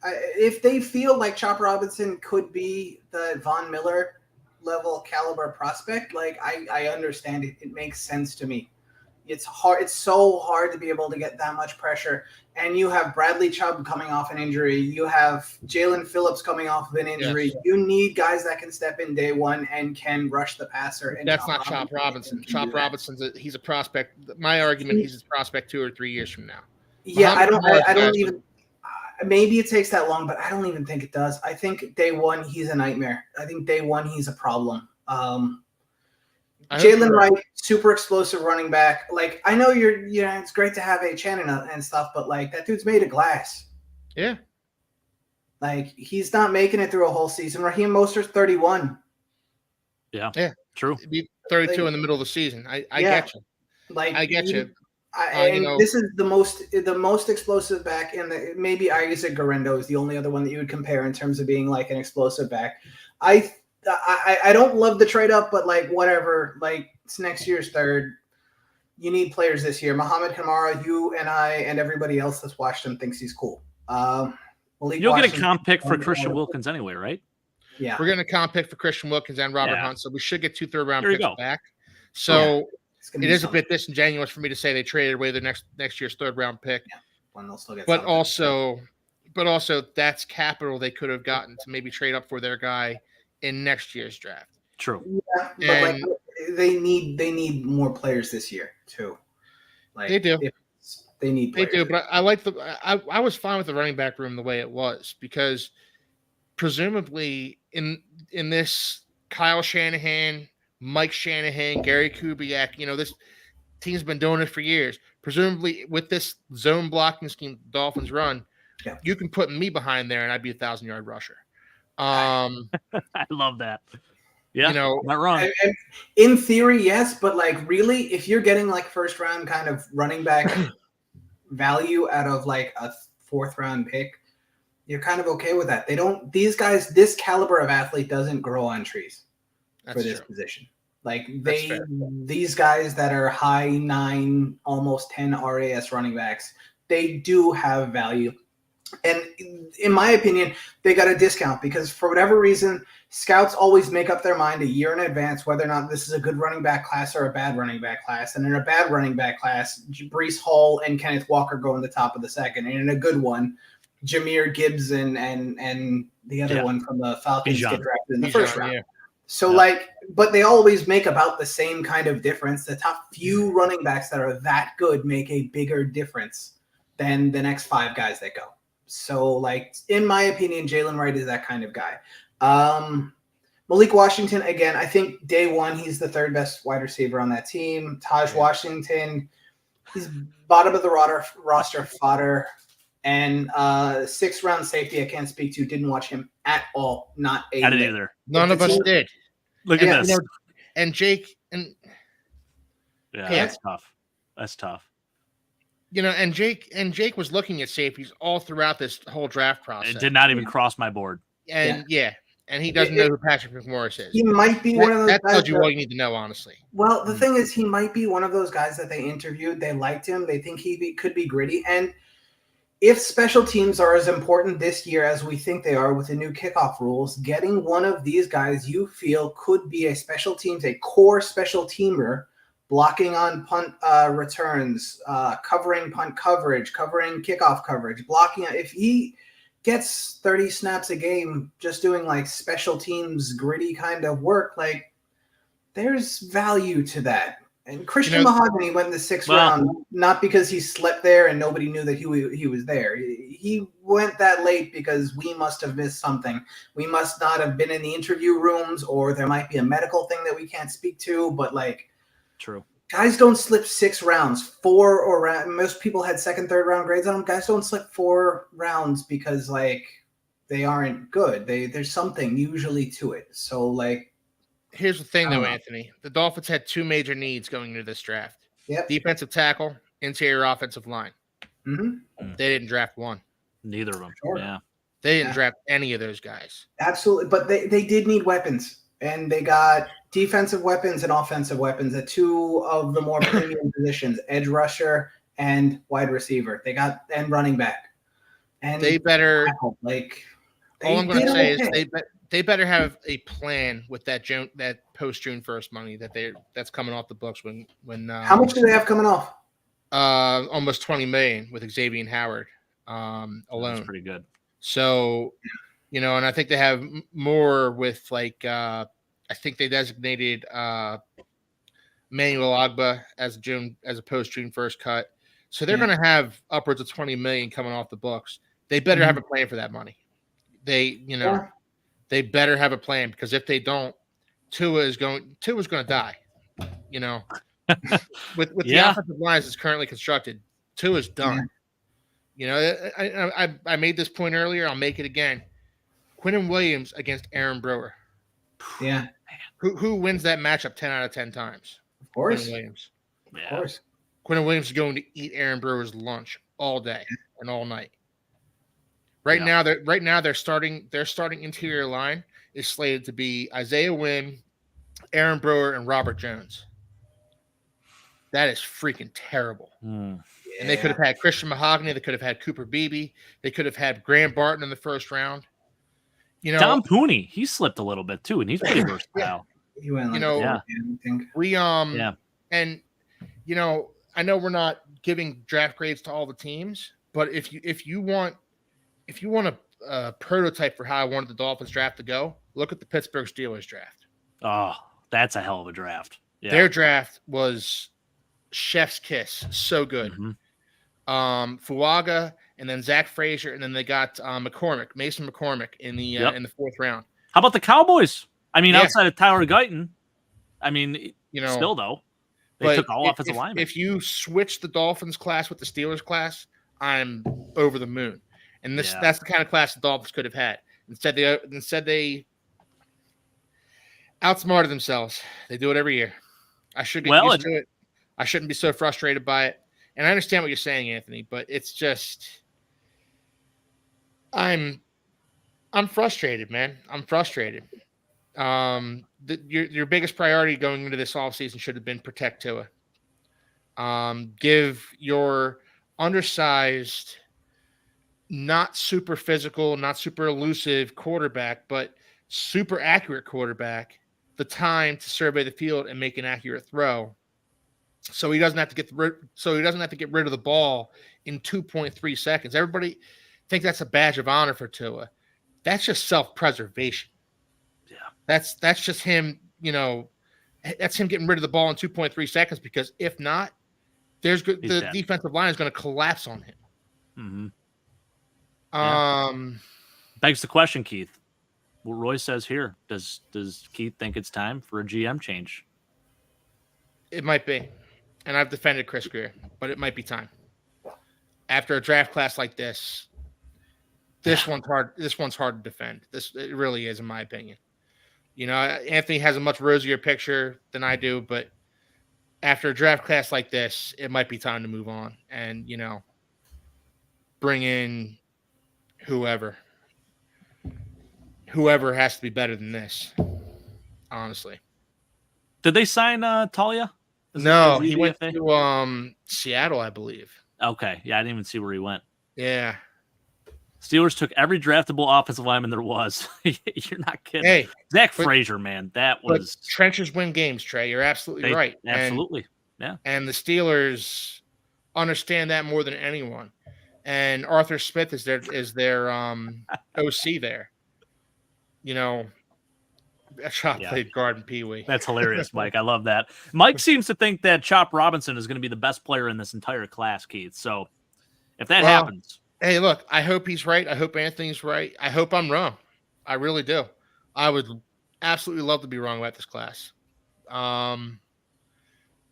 if they feel like Chop Robinson could be the Von Miller level caliber prospect, I understand it. It makes sense to me. It's hard. It's so hard to be able to get that much pressure. And you have Bradley Chubb coming off an injury. You have Jalen Phillips coming off of an injury. Yes. You need guys that can step in day one and can rush the passer. And that's not Chop Robinson. Chop Robinson's he's a prospect. My argument, he's a prospect 2 or 3 years from now. Yeah, I don't even. Maybe it takes that long, but I don't even think it does. I think day one he's a nightmare. I think day one he's a problem. Jalen Wright, super explosive running back. I know it's great to have a Channon and stuff, but that dude's made of glass. Yeah. He's not making it through a whole season. Raheem Mostert's 31. Yeah. True. Be 32 in the middle of the season. I get you. I get you. This is the most explosive back in the. Maybe Isaac Guerrero is the only other one that you would compare in terms of being an explosive back. I don't love the trade up, but whatever. It's next year's third. You need players this year. Muhammad Kamara, you and I and everybody else that's watched him thinks he's cool. You'll get a comp pick for Christian Wilkins anyway, right? Yeah, we're going to comp pick for Christian Wilkins and Robert Hunt, so we should get 2 third-round picks back. So it is a bit disingenuous for me to say they traded away their next year's third-round pick. Yeah. When they'll still get but also that's capital they could have gotten to maybe trade up for their guy in next year's draft. True. Yeah, but they need more players this year too. They do. They need players. They do, but I like I was fine with the running back room the way it was because presumably in this Kyle Shanahan, Mike Shanahan, Gary Kubiak, this team's been doing it for years. Presumably with this zone blocking scheme the Dolphins run, you can put me behind there and I'd be a 1,000-yard rusher. I love that. Yeah, not wrong. In theory, yes, but really, if you're getting first round kind of running back value out of a fourth round pick, you're kind of okay with that. These guys, this caliber of athlete doesn't grow on trees for this position. These guys that are high 9, almost 10 RAS running backs, they do have value. And in my opinion, they got a discount because for whatever reason, scouts always make up their mind a year in advance whether or not this is a good running back class or a bad running back class. And in a bad running back class, Breece Hall and Kenneth Walker go in the top of the second. And in a good one, Jahmyr Gibbs and the other one from the Falcons get drafted in the first round. Yeah. So but they always make about the same kind of difference. The top few running backs that are that good make a bigger difference than the next 5 guys that go. So, in my opinion, Jalen Wright is that kind of guy. Malik Washington, again, I think day one, he's the third best wide receiver on that team. Taj Washington, he's bottom of the roster fodder. And 6th-round safety, I can't speak to, didn't watch him at all. Not a I didn't either. None of us did. Look at this. And Jake. That's tough. That's tough. And Jake was looking at safeties all throughout this whole draft process. It did not even cross my board. And and he doesn't know who Patrick McMorris is. He might be one of those That guys tells you all you need to know, honestly. Well, the thing is, he might be one of those guys that they interviewed. They liked him. They think could be gritty. And if special teams are as important this year as we think they are with the new kickoff rules, getting one of these guys you feel could be a core special teamer, blocking on punt returns, covering punt coverage, covering kickoff coverage, blocking. If he gets 30 snaps a game just doing like special teams gritty kind of work, like there's value to that. And Christian Mahogany went in the 6th round, not because he slept there and nobody knew that he was there. He went that late because we must have missed something. We must not have been in the interview rooms, or there might be a medical thing that we can't speak to. But like, true. Guys don't slip 6 rounds, most people had 2nd, 3rd round grades on them. Guys don't slip 4 rounds because like they aren't good. There's something usually to it. So like, here's the thing, though, Anthony. The Dolphins had 2 major needs going into this draft. Yep. Defensive tackle, interior offensive line. Mm-hmm. They didn't draft one. Neither of them. Sure. Yeah. They didn't draft any of those guys. Absolutely. But they did need weapons. And they got defensive weapons and offensive weapons at 2 of the more premium positions, edge rusher and wide receiver. They got and running back. And they better like all I'm going to say is they better have a plan with that post June 1st money that's coming off the books when how much do they have coming off? Almost $20 million with Xavier Howard alone. That's pretty good. So, and I think they have more with like I think they designated Manuel Agba as a post June 1st cut. So they're going to have upwards of $20 million coming off the books. They better have a plan for that money. They better have a plan, because if they don't, Tua's going to die. With the offensive line as it's currently constructed, Tua's done. I made this point earlier. I'll make it again. Quinnen Williams against Aaron Brewer. Yeah. Who wins that matchup 10 out of 10 times? Of course. Quinnen Williams. Yeah. Of course. Quinnen Williams is going to eat Aaron Brewer's lunch all day and all night. Right now, their starting interior line is slated to be Isaiah Wynn, Aaron Brewer, and Robert Jones. That is freaking terrible. And they could have had Christian Mahogany. They could have had Cooper Beebe. They could have had Graham Barton in the 1st round. Tom Pooney, he slipped a little bit too, and he's pretty versatile. He went like and I know we're not giving draft grades to all the teams, but if you want a prototype for how I wanted the Dolphins draft to go, look at the Pittsburgh Steelers draft. Oh, that's a hell of a draft. Yeah. Their draft was chef's kiss. So good. Mm-hmm. Fuaga, and then Zach Frazier, and then they got Mason McCormick in the 4th round. How about the Cowboys? I mean, outside of Tyler Guyton, still though, they took all offensive linemen. If you switch the Dolphins class with the Steelers class, I'm over the moon. And that's the kind of class the Dolphins could have had. Instead they outsmarted themselves. They do it every year. I should get used to it. I shouldn't be so frustrated by it. And I understand what you're saying, Anthony, but it's just I'm frustrated, man. I'm frustrated. Your biggest priority going into this offseason should have been protect Tua. Give your undersized, not super physical, not super elusive quarterback, but super accurate quarterback the time to survey the field and make an accurate throw. So he doesn't have to get rid of the ball in 2.3 seconds. Everybody thinks that's a badge of honor for Tua. That's just self-preservation. Yeah. That's just him, that's him getting rid of the ball in 2.3 seconds, because if not, the defensive line is going to collapse on him. Mm-hmm. Begs the question, Keith. What Roy says here, does Keith think it's time for a GM change? It might be. And I've defended Chris Grier, but it might be time. After a draft class like this one's hard. This one's hard to defend. It really is, in my opinion. Anthony has a much rosier picture than I do, but after a draft class like this, it might be time to move on and bring in whoever whoever has to be better than this. Honestly, Did they sign Talia? no, he went to Seattle, I believe. Okay, yeah, I didn't even see where he went. Yeah, Steelers took every draftable offensive lineman there was. You're not kidding. Hey, Zach Frazier, man, that was trenches win games. Trey, you're absolutely right. Absolutely, yeah. And the Steelers understand that more than anyone. And Arthur Smith is their OC there. You know, Chop played guard and Pee Wee. That's hilarious, Mike. I love that. Mike seems to think that Chop Robinson is going to be the best player in this entire class, Keith. So if that happens. Hey, look, I hope he's right. I hope Anthony's right. I hope I'm wrong. I really do. I would absolutely love to be wrong about this class. But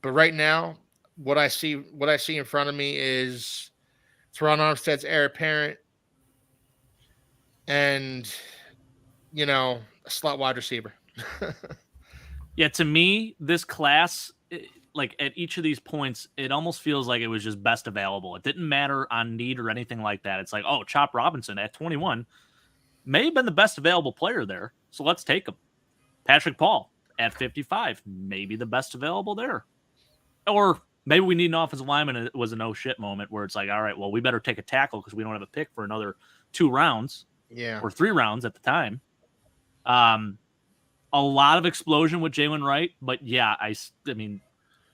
right now, what I see in front of me is Teron Armstead's heir apparent and, a slot wide receiver. Yeah, to me, this class, like at each of these points, it almost feels like it was just best available. It didn't matter on need or anything like that. It's like, oh, Chop Robinson at 21 may have been the best available player there, so let's take him. Patrick Paul at 55, maybe the best available there. Or maybe we need an offensive lineman, and it was a no shit moment where it's like, all right, well, we better take a tackle because we don't have a pick for another 2 rounds. Yeah. Or 3 rounds at the time. A lot of explosion with Jalen Wright, but yeah, I mean,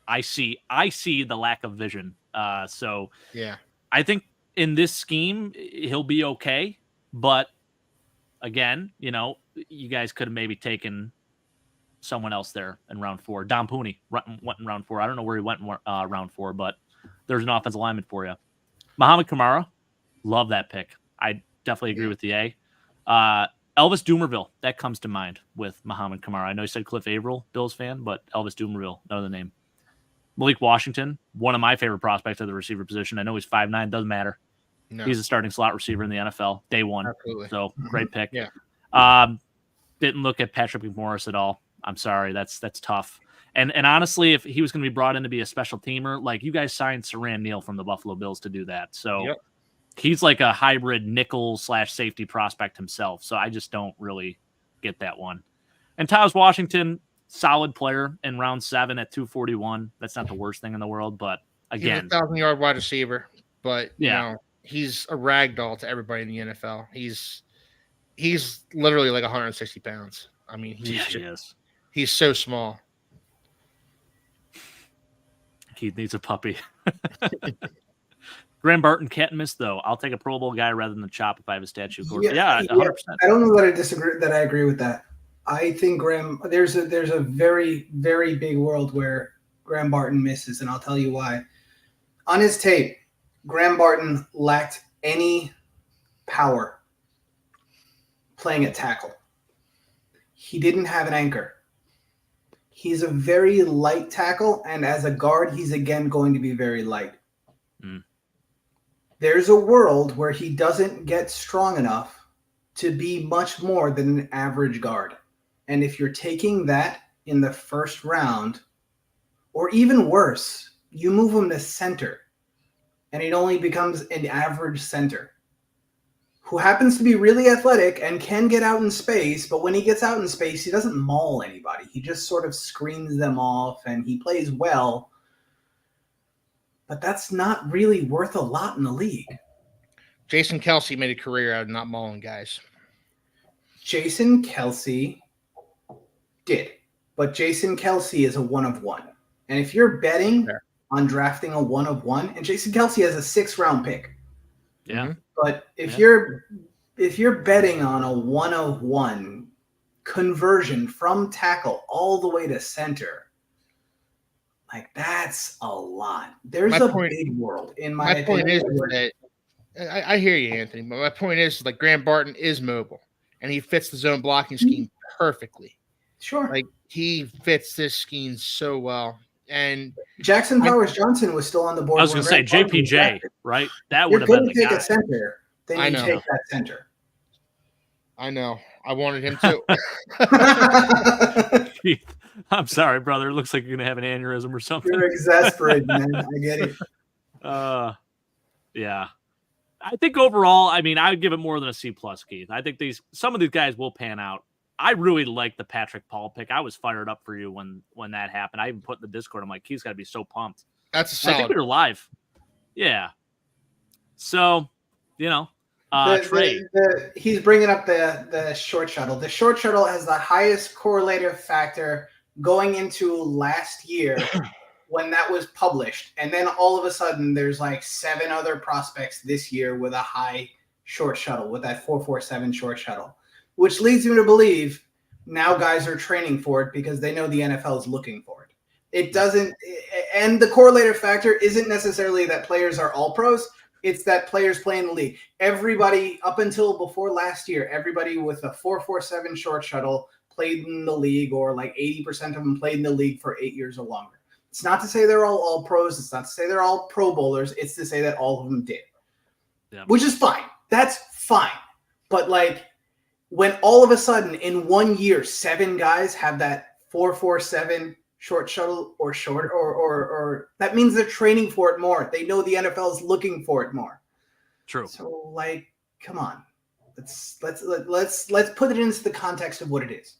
I see the lack of vision. So yeah, I think in this scheme he'll be okay, but again, you guys could have maybe taken someone else there in round 4. Dom Pooney went in round 4. I don't know where he went in round 4, but there's an offensive lineman for you. Muhammad Kamara, love that pick. I definitely agree with the A. Elvis Dumervil, that comes to mind with Muhammad Kamara. I know you said Cliff Averill, Bills fan, but Elvis Dumervil, another name. Malik Washington, one of my favorite prospects at the receiver position. I know he's 5'9", doesn't matter. No. He's a starting slot receiver in the NFL, day one. Absolutely. So great pick. Yeah. Didn't look at Patrick McMorris at all. I'm sorry, that's tough. And honestly, if he was going to be brought in to be a special teamer, like you guys signed Saran Neal from the Buffalo Bills to do that. So he's like a hybrid nickel/safety prospect himself. So I just don't really get that one. And Tyus Washington, solid player in round 7 at 241. That's not the worst thing in the world, but again, he's a 1,000-yard wide receiver, but he's a ragdoll to everybody in the NFL. He's literally like 160 pounds. I mean, he's so small. He needs a puppy. Graham Barton can't miss, though. I'll take a Pro Bowl guy rather than the Chop if I have a statue. Yeah, 100%. I don't know that I agree with that. I think there's a very, very big world where Graham Barton misses, and I'll tell you why. On his tape, Graham Barton lacked any power playing at tackle. He didn't have an anchor. He's a very light tackle, and as a guard, he's again going to be very light. There's a world where he doesn't get strong enough to be much more than an average guard. And if you're taking that in the first round, or even worse, you move him to center, and it only becomes an average center who happens to be really athletic and can get out in space, but when he gets out in space, he doesn't maul anybody. He just sort of screens them off, and he plays well. But that's not really worth a lot in the league. Jason Kelce made a career out of not mauling guys. Jason Kelce did. But Jason Kelce is a 1-of-1. And if you're betting on drafting a 1-of-1, and Jason Kelce has a 6th-round pick. Yeah. But if you're betting on a 1-of-1 conversion from tackle all the way to center, like that's a lot. There's big world in my opinion. Point is that I hear you, Anthony, but my point is like Graham Barton is mobile and he fits the zone blocking scheme perfectly. Sure. Like he fits this scheme so well. And Jackson Powers Johnson was still on the board. I was going to say JPJ, right? That would have been the guy. Take a center. Then you take that center. I know. I wanted him to. I'm sorry, brother. It looks like you're going to have an aneurysm or something. You're exasperated, man. I get it. Yeah. I think overall, I mean, I would give it more than a C+, Keith. I think some of these guys will pan out. I really like the Patrick Paul pick. I was fired up for you when that happened. I even put in the Discord, I'm like, Keith's got to be so pumped. That's a solid. I think we were live. Yeah. So, Trey. He's bringing up the short shuttle. The short shuttle has the highest correlative factor going into last year when that was published. And then all of a sudden, there's like 7 other prospects this year with a high short shuttle, with that 4.47 short shuttle, which leads me to believe now guys are training for it because they know the NFL is looking for it. It doesn't, and the correlative factor isn't necessarily that players are all pros. It's that players play in the league. Everybody up until before last year, everybody with a 4.47 short shuttle played in the league, or like 80% of them played in the league for 8 years or longer. It's not to say they're all pros. It's not to say they're all pro bowlers. It's to say that all of them did, which is fine. That's fine. But like when all of a sudden in 1 year, 7 guys have that 4.47 short shuttle or short, or that means they're training for it more. They know the NFL is looking for it more. True. So like, come on, let's put it into the context of what it is.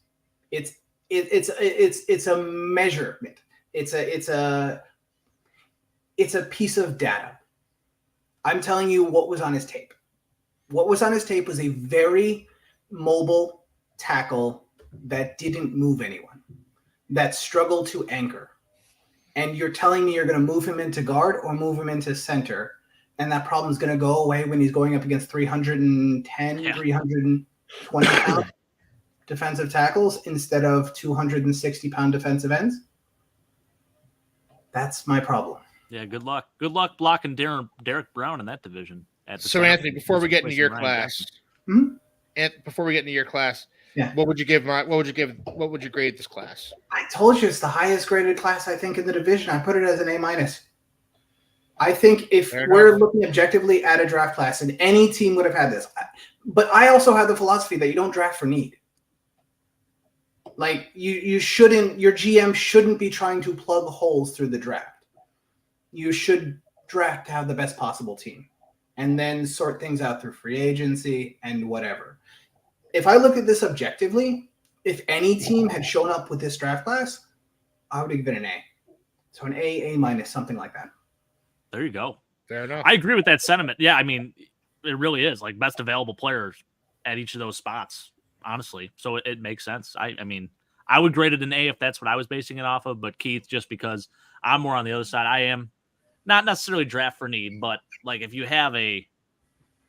It's a measurement. It's a piece of data. I'm telling you what was on his tape. What was on his tape was a very mobile tackle that didn't move anyone, that struggled to anchor. And you're telling me you're going to move him into guard or move him into center, and that problem is going to go away when he's going up against 320 pound defensive tackles instead of 260-pound defensive ends? That's my problem. Yeah, good luck. Good luck blocking Derek Brown in that division. So, Anthony, before we get into your class, yeah, what would you grade this class? I told you it's the highest graded class, I think, in the division. I put it as an A-. I think if we're looking objectively at a draft class, and any team would have had this, but I also have the philosophy that you don't draft for need. Like you shouldn't, your GM shouldn't be trying to plug holes through the draft. You should draft to have the best possible team and then sort things out through free agency and whatever. If I look at this objectively, if any team had shown up with this draft class, I would have given an A. So an A-, something like that. There you go. Fair enough. I agree with that sentiment. Yeah, I mean, it really is like best available players at each of those spots, honestly. So it makes sense. I mean, I would grade it an A if that's what I was basing it off of. But Keith, just because I'm more on the other side, I am not necessarily draft for need, but like if you have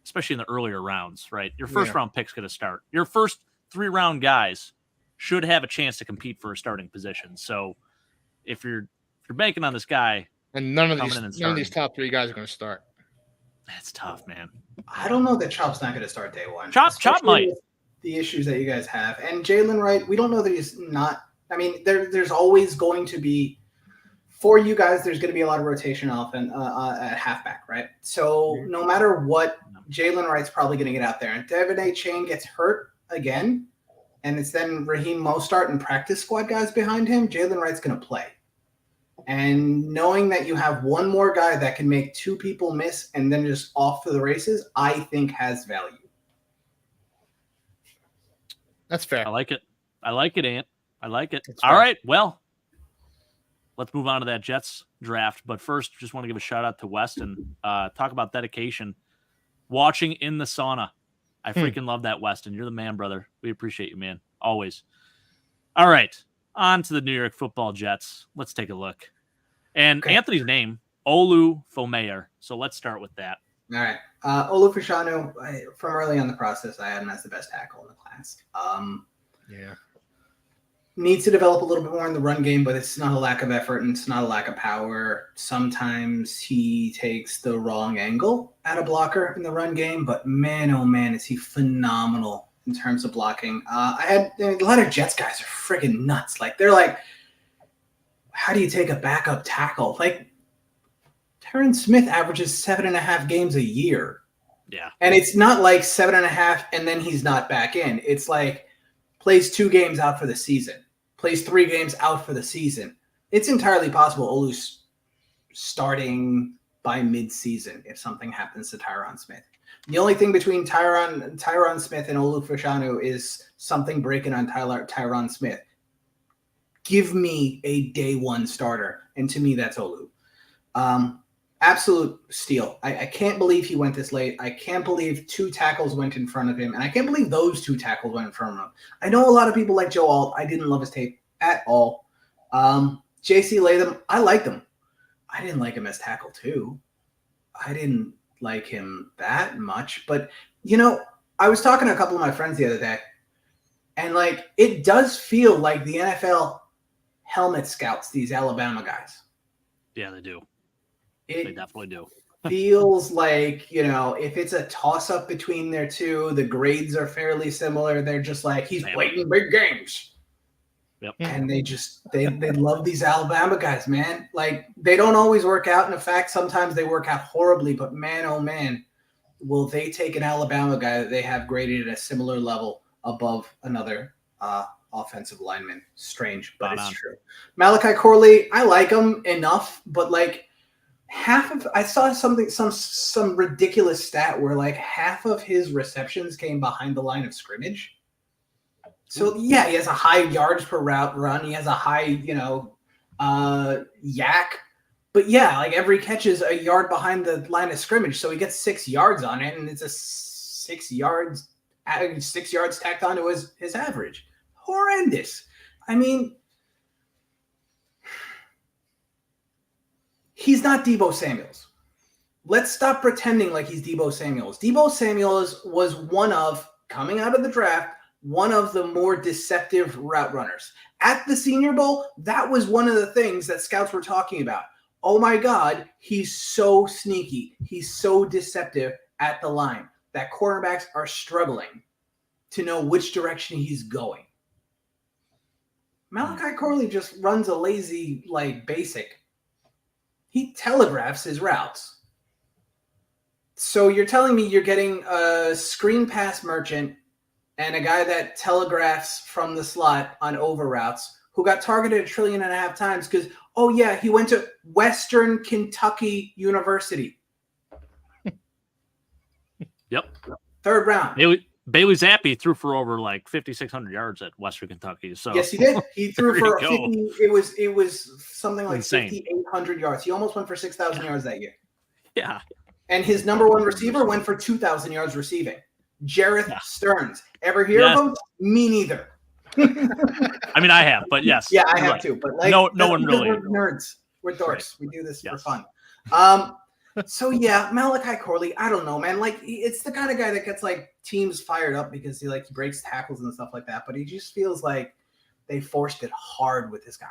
especially in the earlier rounds, right? Your first round pick's going to start. Your first 3-round guys should have a chance to compete for a starting position. So if you're banking on this guy, and none of these top 3 guys are going to start. That's tough, man. I don't know that Chop's not going to start day one. Chop might. The issues that you guys have, and Jalen Wright, we don't know that he's not. I mean, there's always going to be, for you guys, there's going to be a lot of rotation off and at halfback, right? So no matter what, Jalen Wright's probably going to get out there. And Devin A. Chain gets hurt again, and it's then Raheem Mostert and practice squad guys behind him. Jalen Wright's going to play. And knowing that you have one more guy that can make 2 people miss and then just off to the races, I think has value. That's fair. I like it, Ant. I like it. All right, well, let's move on to that Jets draft. But first, just want to give a shout out to Weston. Talk about dedication. Watching in the sauna. I freaking love that, Weston. You're the man, brother. We appreciate you, man. Always. All right, on to the New York Football Jets. Let's take a look. And Anthony's name, Olu Fomeyer. So let's start with that. All right. Olu Fashanu, from early on the process, I had him as the best tackle in the class. Needs to develop a little bit more in the run game, but it's not a lack of effort and it's not a lack of power. Sometimes he takes the wrong angle at a blocker in the run game, but man, oh man, is he phenomenal in terms of blocking. A lot of Jets guys are friggin' nuts. Like, they're like, how do you take a backup tackle? Like, Terrence Smith averages 7.5 games a year. Yeah. And it's not like 7.5 and then he's not back in. It's like plays 2 games out for the season, plays 3 games out for the season. It's entirely possible Olu's starting by mid-season if something happens to Tyron Smith. The only thing between Tyron Smith and Olu Fashanu is something breaking on Tyron Smith. Give me a day one starter, and to me, that's Olu. Absolute steal. I can't believe he went this late. I can't believe 2 tackles went in front of him, and I can't believe those 2 tackles went in front of him. I know a lot of people like Joe Alt. I didn't love his tape at all. J.C. Latham, I liked him. I didn't like him as tackle 2. I didn't like him that much. But, I was talking to a couple of my friends the other day, and, it does feel like the NFL helmet scouts these Alabama guys. Yeah, they do. They definitely do. Feels like, if it's a toss-up between their two, the grades are fairly similar. They're just like, he's playing big games. Yep. And they love these Alabama guys, man. They don't always work out. And in fact, sometimes they work out horribly. But man, oh man, will they take an Alabama guy that they have graded at a similar level above another offensive lineman? Strange, but it's true. Malachi Corley, I like him enough, but I saw some ridiculous stat where half of his receptions came behind the line of scrimmage. So yeah, he has a high yards per route run. He has a high, yak. But yeah, every catch is a yard behind the line of scrimmage. So he gets 6 yards on it, and it's a 6 yards tacked onto his average. Horrendous. I mean, he's not Deebo Samuels. Let's stop pretending like he's Deebo Samuels. Deebo Samuels was coming out of the draft, one of the more deceptive route runners. At the Senior Bowl, that was one of the things that scouts were talking about. Oh my God, he's so sneaky. He's so deceptive at the line that cornerbacks are struggling to know which direction he's going. Malachi Corley just runs a lazy, basic. He telegraphs his routes. So you're telling me you're getting a screen pass merchant and a guy that telegraphs from the slot on over routes who got targeted 1.5 trillion times because, oh yeah, he went to Western Kentucky University. Yep. 3rd round. Bailey Zappi threw for over 5,600 yards at Western Kentucky. So yes, he did. He threw for 50. It was something like insane. 5,800 yards. He almost went for 6,000 yards that year. Yeah. And his number 1 receiver went for 2,000 yards receiving. Jareth Stearns. Ever hear of him? Me neither. I mean, I have, but yes. Yeah, I have too. But no one really. We're nerds. We're dorks. Right. We do this for fun. So yeah, Malachi Corley, I don't know, man. It's the kind of guy that gets teams fired up because he breaks tackles and stuff like that. But he just feels like they forced it hard with this guy.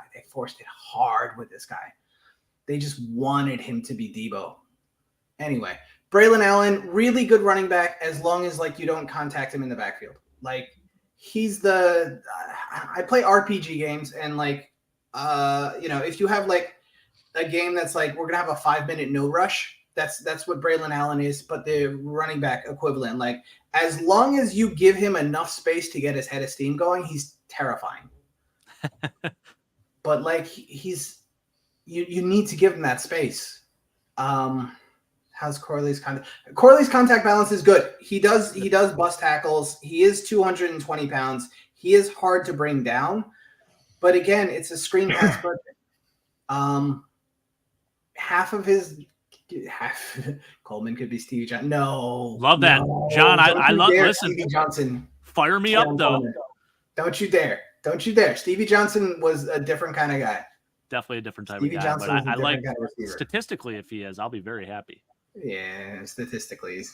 They just wanted him to be Deebo. Anyway, Braylon Allen, really good running back as long as you don't contact him in the backfield. He's I play RPG games and if you have a game that's we're gonna have a 5-minute no rush, that's what Braylon Allen is, but the running back equivalent. As long as you give him enough space to get his head of steam going, he's terrifying. But he's you need to give him that space. How's Corley's contact balance is good. He does bust tackles. He is 220 pounds. He is hard to bring down, but again, it's a screen pass person. Coleman could be Stevie Johnson. No, love that, John. I love. Listen, Stevie Johnson. Fire me up though. Coleman. Don't you dare! Stevie Johnson was a different kind of guy. Definitely a different type Stevie of guy. Johnson But I like kind of statistically, if he is, I'll be very happy. Yeah, statistically.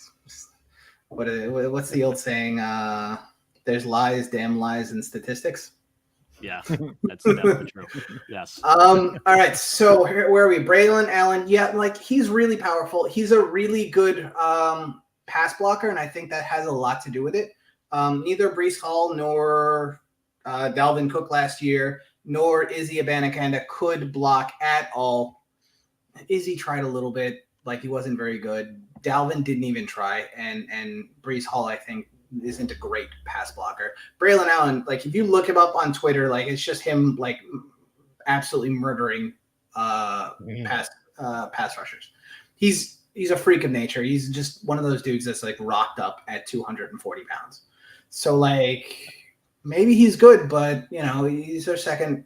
What's the old saying? There's lies, damn lies, in statistics. Yeah, that's definitely true. Yes. All right. So where are we? Braylon Allen. Yeah, he's really powerful. He's a really good pass blocker, and I think that has a lot to do with it. Neither Breece Hall nor Dalvin Cook last year, nor Izzy Abanikanda could block at all. Izzy tried a little bit. He wasn't very good. Dalvin didn't even try, and Breece Hall, I think, isn't a great pass blocker. Braylon Allen, if you look him up on Twitter, it's just him absolutely murdering pass rushers. He's he's a freak of nature. He's just one of those dudes that's like rocked up at 240 pounds. So like maybe he's good, but you know, he's our second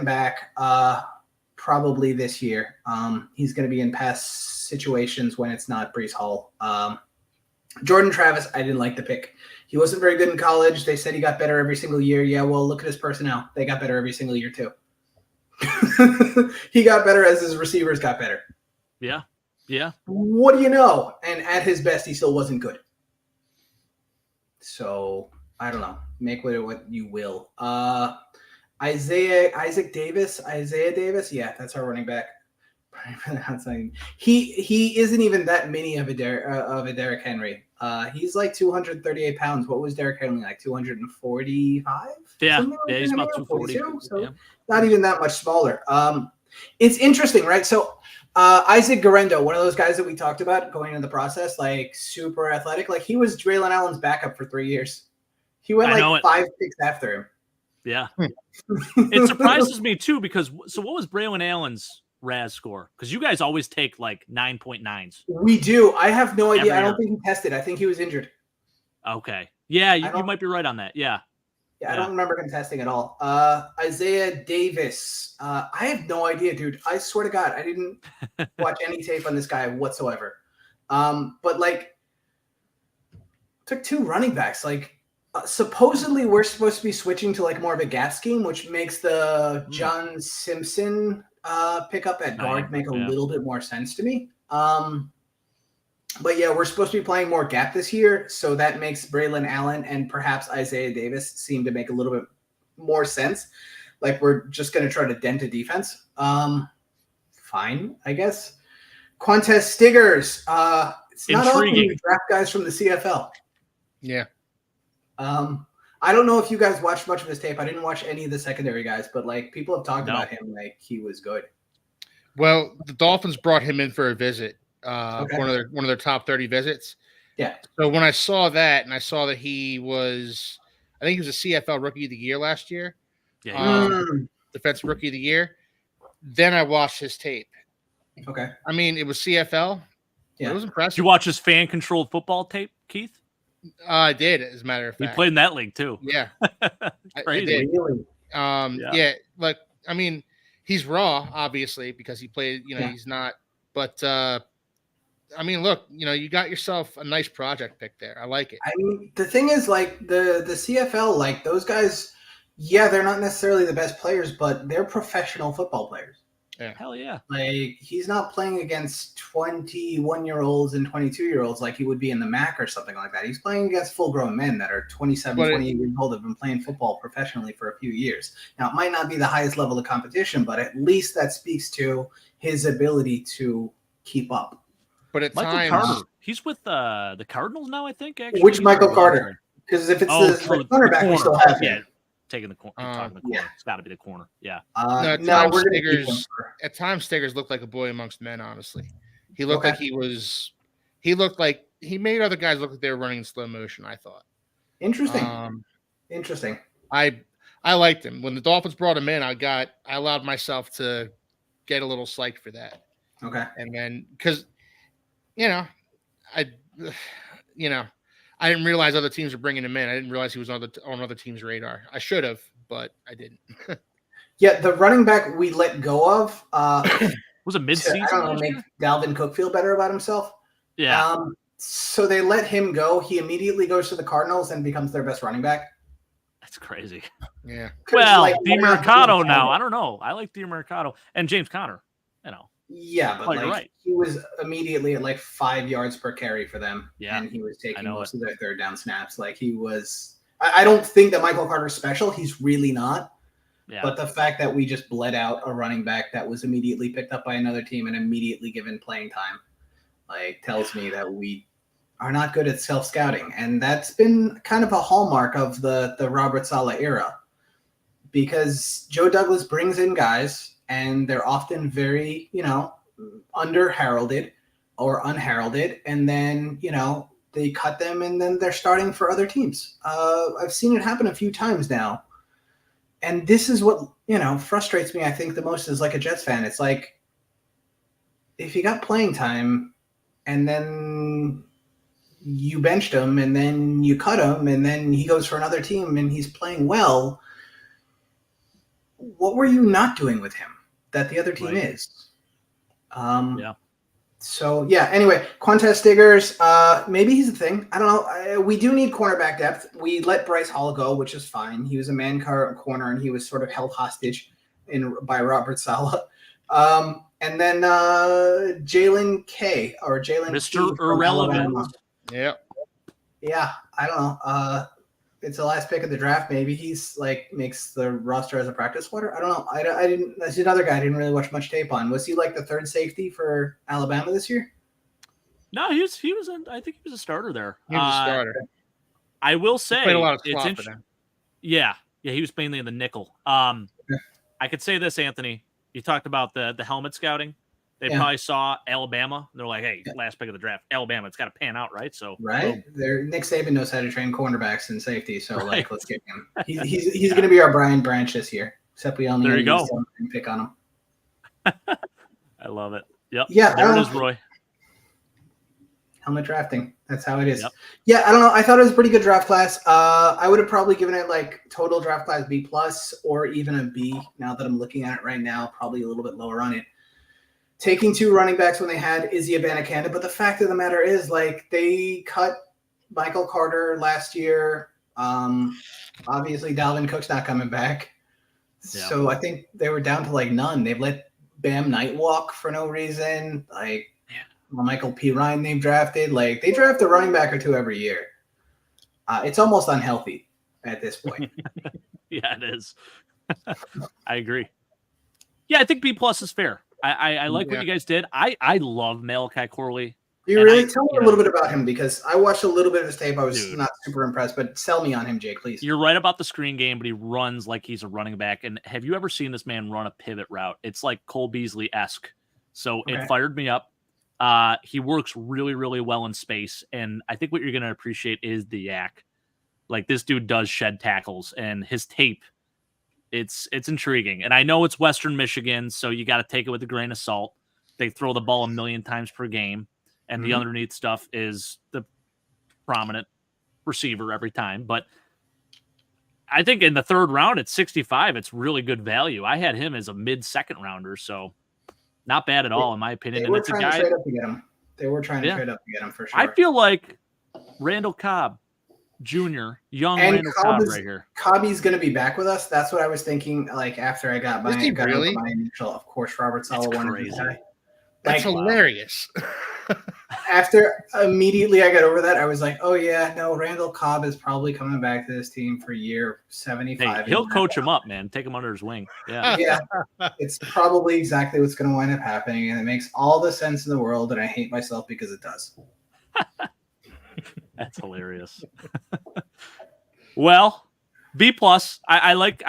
back probably this year. He's going to be in pass situations when it's not Breece Hall. Jordan Travis, I didn't like the pick. He wasn't very good in college. They said he got better every single year. Yeah, well, look at his personnel. They got better every single year too. He got better as his receivers got better. Yeah. Yeah. What do you know? And at his best, he still wasn't good. So I don't know. Make with it what you will. Isaiah Davis. Yeah, that's our running back. He isn't even that mini of a Derrick Henry. He's like 238 pounds. What was Derrick Henry like? 245? Yeah, Like he's about 240. So Yeah. not even that much smaller. It's interesting, right? So Isaac Guerrero, one of those guys that we talked about going into the process, like super athletic. Like he was Braylon Allen's backup for 3 years. He went like 5 picks after him. Yeah. It surprises me too because so what was Braylon Allen's RAS score? Because you guys always take like 9.9s. We do. I have no idea. I don't think he tested. I think he was injured. Okay. Yeah, you might be right on that. Yeah. Yeah, I don't remember him testing at all. Isaiah Davis. I have no idea, dude. I swear to God, I didn't watch any tape on this guy whatsoever. But like, took 2 running backs. Like, supposedly we're supposed to be switching to like more of a gap scheme, which makes the John Simpson pickup at guard make a little bit more sense to me. But yeah, we're supposed to be playing more gap this year, so that makes Braylon Allen and perhaps Isaiah Davis seem to make a little bit more sense. Like we're just going to try to dent a defense. Fine, I guess. Quantez Stiggers. It's not often you draft guys from the CFL. Yeah. I don't know if you guys watched much of his tape. I didn't watch any of the secondary guys, but like people have talked about him like he was good. Well, the Dolphins brought him in for a visit. One of their top 30 visits. Yeah. So when I saw that and I saw that he was, I think he was a CFL Rookie of the Year last year. Yeah. Defensive Rookie of the Year. Then I watched his tape. Okay. I mean, it was CFL. Yeah. It was impressive. Did you watch his fan-controlled football tape, Keith? I did, as a matter of fact. We played in that league too. Yeah. Crazy. I did. Really? Yeah. Like, I mean, he's raw, obviously, because he played, he's not, but, I mean, look, you got yourself a nice project pick there. I like it. I mean, the thing is, like, the CFL, like, those guys, yeah, they're not necessarily the best players, but they're professional football players. Yeah. Hell yeah. Like, he's not playing against 21-year-olds and 22-year-olds like he would be in the MAC or something like that. He's playing against full-grown men that are 27, 28 years old, have been playing football professionally for a few years. Now, it might not be the highest level of competition, but at least that speaks to his ability to keep up. But at Michael times, Carter, he's with the Cardinals now, I think. Actually, which Michael Carter? Because if it's the cornerback, we still have him. Taking the corner. Yeah. It's got to be the corner. Yeah. At times, Stiggers looked like a boy amongst men. Honestly, he looked like he looked like he made other guys look like they were running in slow motion. I thought. Interesting. Interesting. I liked him when the Dolphins brought him in. I allowed myself to get a little psyched for that. Okay. And then because I didn't realize other teams were bringing him in. I didn't realize he was on other teams' radar. I should have, but I didn't. Yeah, the running back we let go of was a mid-season. I don't know, make Dalvin Cook feel better about himself. Yeah. So they let him go. He immediately goes to the Cardinals and becomes their best running back. That's crazy. Yeah. Well, like, DiMercato now. I don't know. I like DiMercato and James Conner. Yeah, but like he was immediately at like 5 yards per carry for them. Yeah. And he was taking most of their third down snaps. Like he was I don't think that Michael Carter's special. He's really not. Yeah. But the fact that we just bled out a running back that was immediately picked up by another team and immediately given playing time, like tells me that we are not good at self-scouting. And that's been kind of a hallmark of the Robert Saleh era. Because Joe Douglas brings in guys and they're often very, under-heralded or unheralded. And then, they cut them and then they're starting for other teams. I've seen it happen a few times now. And this is what, frustrates me, I think, the most as like a Jets fan. It's like, if he got playing time and then you benched him and then you cut him and then he goes for another team and he's playing well, what were you not doing with him that the other team is? So, yeah, anyway, Quantez Stiggers, maybe he's a thing. I don't know. We do need cornerback depth. We let Bryce Hall go, which is fine. He was a corner, and he was sort of held hostage by Robert Saleh. And then Jalen K. or Jalen Mr. Irrelevant. Yeah. Yeah, I don't know. It's the last pick of the draft. Maybe he's like makes the roster as a practice squatter. I don't know. I didn't. That's another guy I didn't really watch much tape on. Was he like the third safety for Alabama this year? No, he was. I think he was a starter there. He was a starter. I will say, played a lot of slot for them. Yeah, he was mainly in the nickel. I could say this, Anthony. You talked about the helmet scouting. They probably saw Alabama. And they're like, hey, last pick of the draft, Alabama. It's got to pan out, right? So Nick Saban knows how to train cornerbacks and safety. So like, let's get him. He's going to be our Brian Branch this year. Except we only use one pick on him. I love it. Yep. Yeah. There it is, Roy. Helmet drafting. That's how it is. Yep. Yeah. I don't know. I thought it was a pretty good draft class. I would have probably given it like total draft class B+ or even a B. Now that I'm looking at it right now, probably a little bit lower on it. Taking 2 running backs when they had Izzy Abanikanda, but the fact of the matter is, like, they cut Michael Carter last year. Obviously, Dalvin Cook's not coming back, so I think they were down to like none. They've let Bam Knight walk for no reason. Like Michael P. Ryan, they've drafted. Like they draft a running back or 2 every year. It's almost unhealthy at this point. Yeah, it is. I agree. Yeah, I think B+ is fair. I like what you guys did. I love Malachi Corley. You really tell me a little bit about him because I watched a little bit of his tape. I was not super impressed, but sell me on him, Jake, please. You're right about the screen game, but he runs like he's a running back. And have you ever seen this man run a pivot route? It's like Cole Beasley-esque. So it fired me up. He works really, really well in space. And I think what you're going to appreciate is the yak. Like this dude does shed tackles and his tape. It's intriguing. And I know it's Western Michigan, so you got to take it with a grain of salt. They throw the ball 1,000,000 times per game, and the underneath stuff is the prominent receiver every time. But I think in the 3rd round at 65, it's really good value. I had him as a mid-second rounder, so not bad at all, in my opinion. They were trying to trade up to get him. They were trying to trade up to get him for sure. I feel like Randall Cobb Jr., young and Randall Cobb right here. Cobb's going to be back with us. That's what I was thinking. Like after I got my initial, of course, Robert Saleh wanted to die. That's hilarious. After immediately I got over that, I was like, oh yeah, no, Randall Cobb is probably coming back to this team for year 75. Hey, he'll coach him up, man. Take him under his wing. Yeah. Yeah. It's probably exactly what's going to wind up happening. And it makes all the sense in the world. And I hate myself because it does. That's hilarious. Well, B+. I like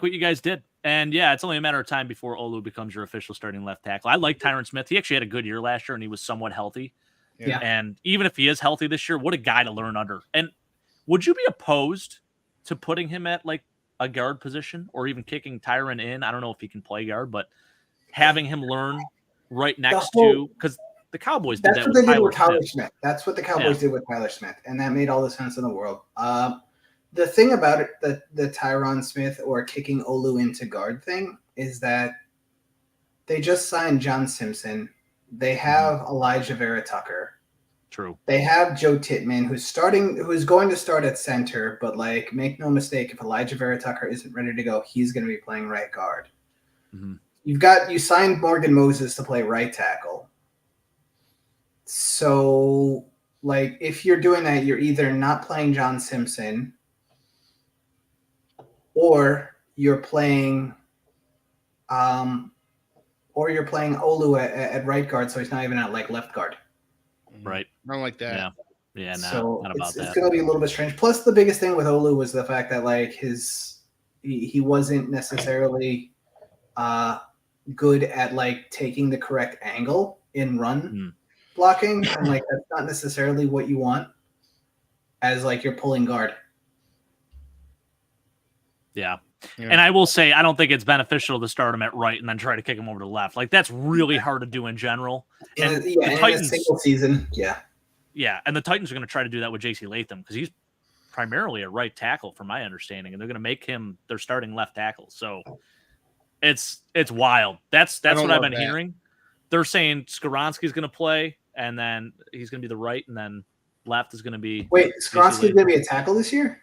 what you guys did. And yeah, it's only a matter of time before Olu becomes your official starting left tackle. I like Tyron Smith. He actually had a good year last year and he was somewhat healthy. Yeah. And even if he is healthy this year, what a guy to learn under. And would you be opposed to putting him at like a guard position or even kicking Tyron in? I don't know if he can play guard, but having him learn right next to, because the Cowboys did that with Tyler Smith. That's what the Cowboys did with Tyler Smith. And that made all the sense in the world. The thing about it, the Tyron Smith or kicking Olu into guard thing is that they just signed John Simpson. They have Elijah Vera Tucker. True. They have Joe Tittman, who's going to start at center, but like, make no mistake, if Elijah Vera Tucker isn't ready to go, he's going to be playing right guard. Mm-hmm. You signed Morgan Moses to play right tackle. So, like, if you're doing that, you're either not playing John Simpson or you're playing Olu at right guard, so he's not even at like left guard. Right. Not like that. Yeah. So not about that. It's going to be a little bit strange. Plus, the biggest thing with Olu was the fact that like he wasn't necessarily good at like taking the correct angle in run blocking, and like that's not necessarily what you want as like you're pulling guard. Yeah. Yeah. And I will say, I don't think it's beneficial to start him at right and then try to kick him over to left. Like that's really hard to do in general. And the Titans, in a single season, yeah, and the Titans are going to try to do that with J.C. Latham because he's primarily a right tackle, from my understanding, and they're going to make him their starting left tackle. So it's wild. That's what I've been hearing. They're saying Skoronski's going to play, and then he's going to be the right, and then left is going to be. Wait, Skoronski's going to be a tackle this year?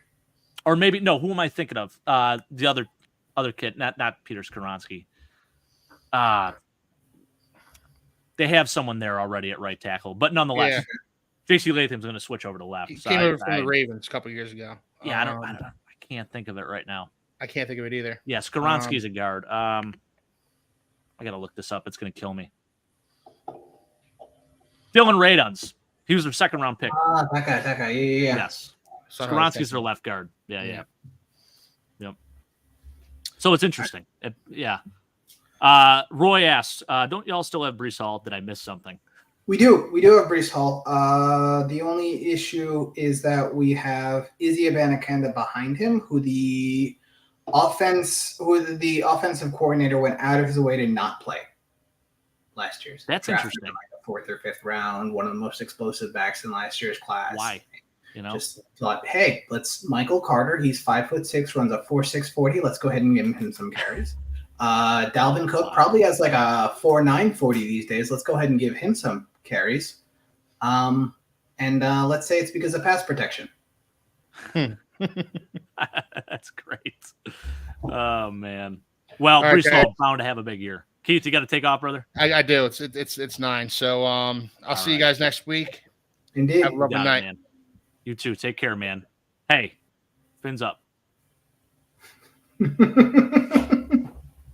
Or maybe no. Who am I thinking of? The other kid, not Peter Skoronski. They have someone there already at right tackle, but nonetheless, J.C. Latham's going to switch over to left. He came over from the Ravens a couple years ago. Yeah, I can't think of it right now. I can't think of it either. Yeah, Skoronski's a guard. I got to look this up. It's going to kill me. Dylan Raduns. He was their second round pick. That guy. Yeah. Yes. Skoronski's their left guard. Yeah. Yep. So it's interesting. Roy asks, don't y'all still have Breece Hall? Did I miss something? We do have Breece Hall. The only issue is that we have Izzy Abanikanda behind him, who the offensive coordinator went out of his way to not play last year's. That's interesting. Like the 4th or 5th round, one of the most explosive backs in last year's class. Why? Just thought, hey, let's Michael Carter. He's 5'6", runs a 4.6 40. Let's go ahead and give him some carries. Dalvin Cook probably has like a 4.9 40 these days. Let's go ahead and give him some carries. And let's say it's because of pass protection. That's great. Oh man. Well, Breece Hall bound to have a big year. Keith, you got to take off, brother. I do. It's 9. So I'll see you guys next week. Indeed. Have a lovely night. Man. You too. Take care, man. Hey, fins up.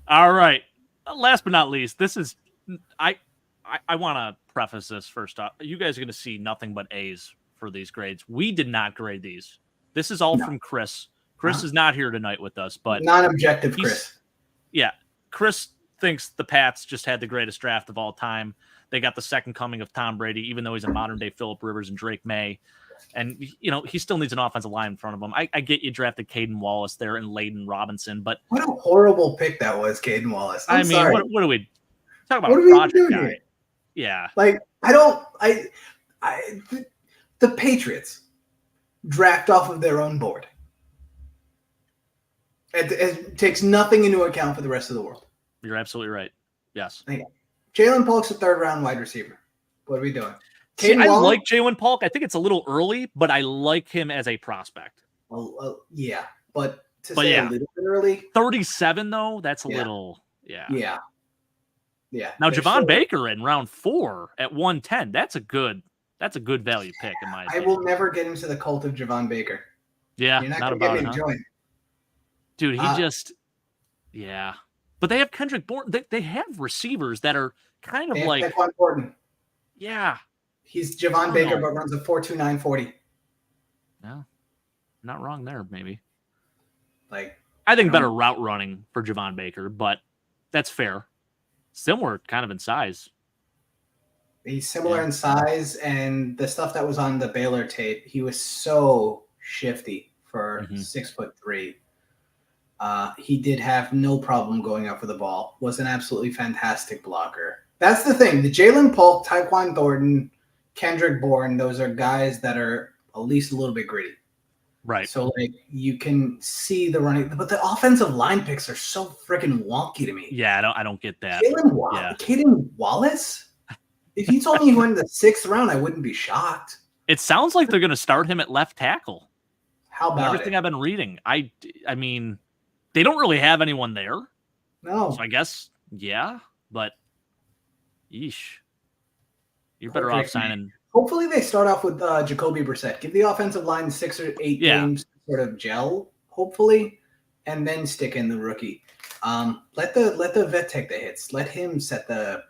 All right. Last but not least, this is I want to preface this first off. You guys are going to see nothing but A's for these grades. We did not grade these. This is all from Chris. Chris is not here tonight with us, but non-objective Chris. Yeah. Chris thinks the Pats just had the greatest draft of all time. They got the second coming of Tom Brady, even though he's a modern day Phillip Rivers and Drake May. And, he still needs an offensive line in front of him. I get you drafted Caden Wallace there and Layden Robinson, but what a horrible pick that was, Caden Wallace. I mean, what do we talk about? A project guy. Here? Yeah. Like, the Patriots draft off of their own board. It takes nothing into account for the rest of the world. You're absolutely right. Yes. Jalen Polk's a 3rd round wide receiver. What are we doing? I like Jalen Polk. I think it's a little early, but I like him as a prospect. Yeah, but a little bit early. 37 though, that's a little. Yeah. Now Javon Baker in round 4 at 110. That's a good value pick in my opinion. I will never get into the cult of Javon Baker. Yeah, you're not going to get me joined. Dude, But they have Kendrick Bourne. They have receivers that are kind of like Taquan Gordon. Yeah. He's Javon Baker, but runs a 4.29 40. No, not wrong there, maybe. I think better route running for Javon Baker, but that's fair. Similar kind of in size. He's similar in size, and the stuff that was on the Baylor tape, he was so shifty for 6'3". He did have no problem going up for the ball. Was an absolutely fantastic blocker. That's the thing. The Jalen Polk, Tyquan Thornton, Kendrick Bourne, those are guys that are at least a little bit gritty. Right. So, you can see the running, but the offensive line picks are so freaking wonky to me. Yeah, I don't get that. Caden Wallace? If you told me he went in the 6th round, I wouldn't be shocked. It sounds like they're going to start him at left tackle. How about everything I've been reading? I mean, they don't really have anyone there. No. So I guess, but yeesh. You're better off signing. Hopefully they start off with Jacoby Brissett. Give the offensive line 6 or 8 games to sort of gel, hopefully, and then stick in the rookie. Let the vet take the hits. Let him set the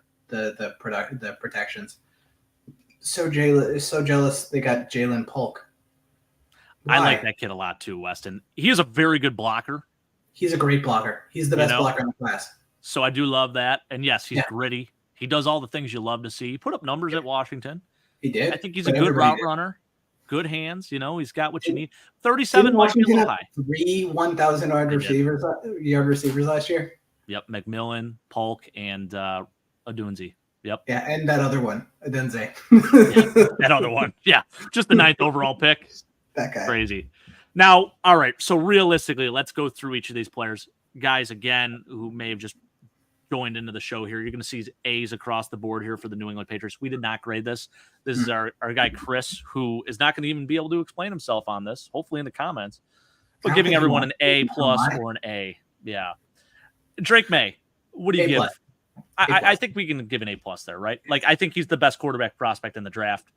protections. So jealous they got Jalen Polk. Why? I like that kid a lot too, Weston. He is a very good blocker. He's a great blocker. He's the best blocker in the class. So I do love that. And yes, he's gritty. He does all the things you love to see. He put up numbers at Washington. He did. I think he's a good route runner. good hands. He's got what you need. 37 Didn't might be a Washington little have high. 3 1,000 yard receivers last year? Yep, McMillan, Polk, and Adunzi. Yep. Yeah, and that other one, Adenze. That other one. Yeah, just the 9th overall pick. That guy. Crazy. Now, all right, so realistically, let's go through each of these players. Guys, again, who may have just joined into the show here, you're going to see A's across the board here for the New England Patriots. We did not grade this. This is our guy, Chris, who is not going to even be able to explain himself on this, hopefully in the comments, but giving everyone an A+ or an A. Yeah. Drake May, what do you give? I think we can give an A+ there, right? Like, I think he's the best quarterback prospect in the draft.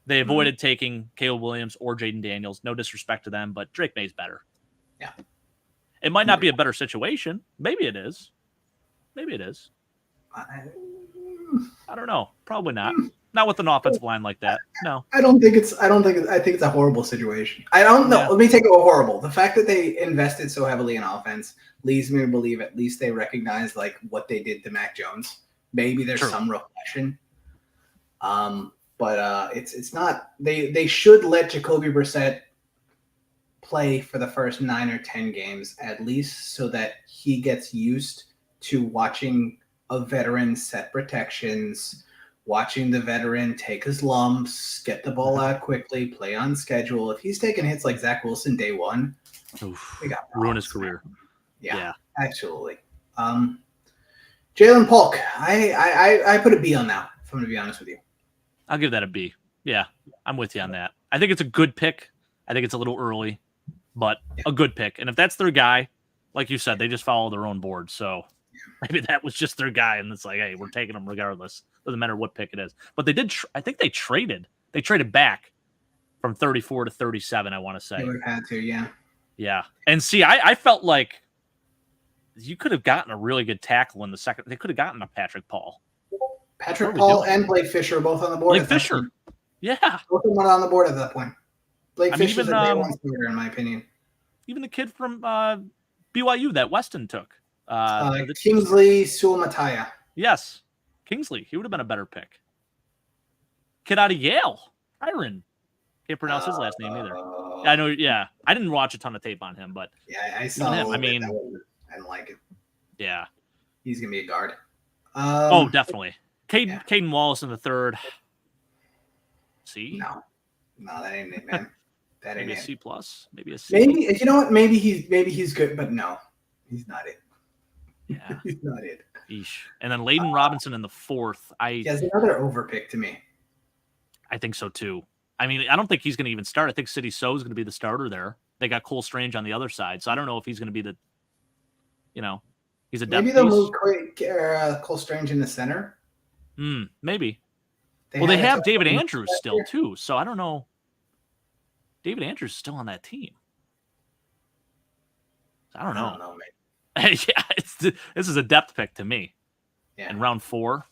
They avoided taking Caleb Williams or Jaden Daniels. No disrespect to them, but Drake May's better. Yeah. It might not be a better situation. Maybe it is. I don't know. Probably not. Not with an offensive line like that. No. I think it's a horrible situation. I don't know. Yeah. Let me take it horrible. The fact that they invested so heavily in offense leads me to believe at least they recognize like what they did to Mac Jones. Maybe there's some reflection. But it's not. They should let Jacoby Brissett play for the first 9 or 10 games at least, so that he gets used to watching a veteran set protections, watching the veteran take his lumps, get the ball out quickly, play on schedule. If he's taking hits like Zach Wilson day one, we got ruin his career. Yeah, absolutely. Jalen Polk, I put a B on that, if I'm going to be honest with you. I'll give that a B. Yeah, I'm with you on that. I think it's a good pick. I think it's a little early, but a good pick. And if that's their guy, like you said, they just follow their own board. So maybe that was just their guy, and it's like, hey, we're taking him regardless. Doesn't matter what pick it is. But they did. I think they traded. They traded back from 34 to 37. I want to say. They would have had to, yeah. Yeah, and see, I felt like you could have gotten a really good tackle in the second. They could have gotten a Patrick Paul. Patrick Paul and Blake Fisher both on the board. Blake Fisher. Yeah. Both of them were on the board at that point. Blake Fisher's even, a day one starter, in my opinion. Even the kid from BYU that Weston took. Kingsley Suamataya. Yes. Kingsley. He would have been a better pick. Kid out of Yale. Tyron. Can't pronounce his last name either. I know, yeah. I didn't watch a ton of tape on him, but yeah, I saw him. I mean, I don't like it. Yeah. He's going to be a guard. Definitely. Caden Wallace in the third. C? No, that ain't it, man. That ain't maybe a C+. Maybe a C. Maybe, you know what? Maybe he's good, but no, he's not it. Yeah. He's not it. Eesh. And then Layden Robinson in the fourth. He's another overpick to me. I think so too. I mean, I don't think he's going to even start. I think City So is going to be the starter there. They got Cole Strange on the other side, so I don't know if he's going to be the, he's a depth maybe they'll piece. move Cole Strange in the center. Maybe. They have David Andrews still too, so I don't know. David Andrews is still on that team. I don't know, man. Yeah, this is a depth pick to me. Yeah. In round 4.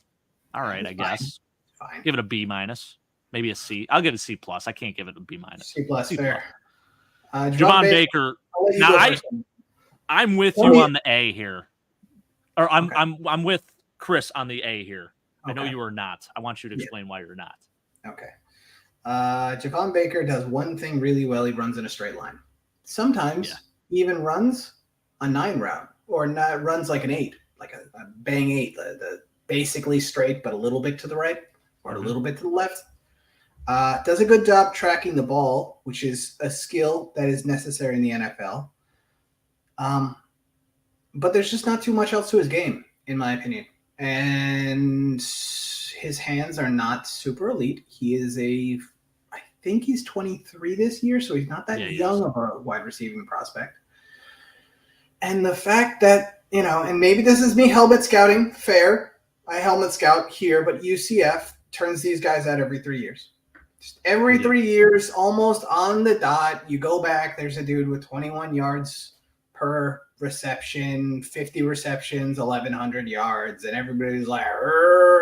All right, I guess. Fine. Give it a B-, maybe a C. I'll give it a C+. I can't give it a B-. C+, fair. Javon Baker. Now I'm with you on the A here. Or I'm with Chris on the A here. I know you are not. I want you to explain why you're not. Okay. Javon Baker does one thing really well. He runs in a straight line. Sometimes he even runs a 9 route, or not runs like an 8, like a bang 8, the basically straight, but a little bit to the right or a little bit to the left. Does a good job tracking the ball, which is a skill that is necessary in the NFL. But there's just not too much else to his game, in my opinion. And his hands are not super elite. He is I think he's 23 this year, so he's not that young of a wide receiving prospect. And the fact that, and maybe this is me helmet scouting, fair. I helmet scout here, but UCF turns these guys out every 3 years. Just every 3 years, almost on the dot, you go back, there's a dude with 21 yards per reception, 50 receptions, 1,100 yards, and everybody's like,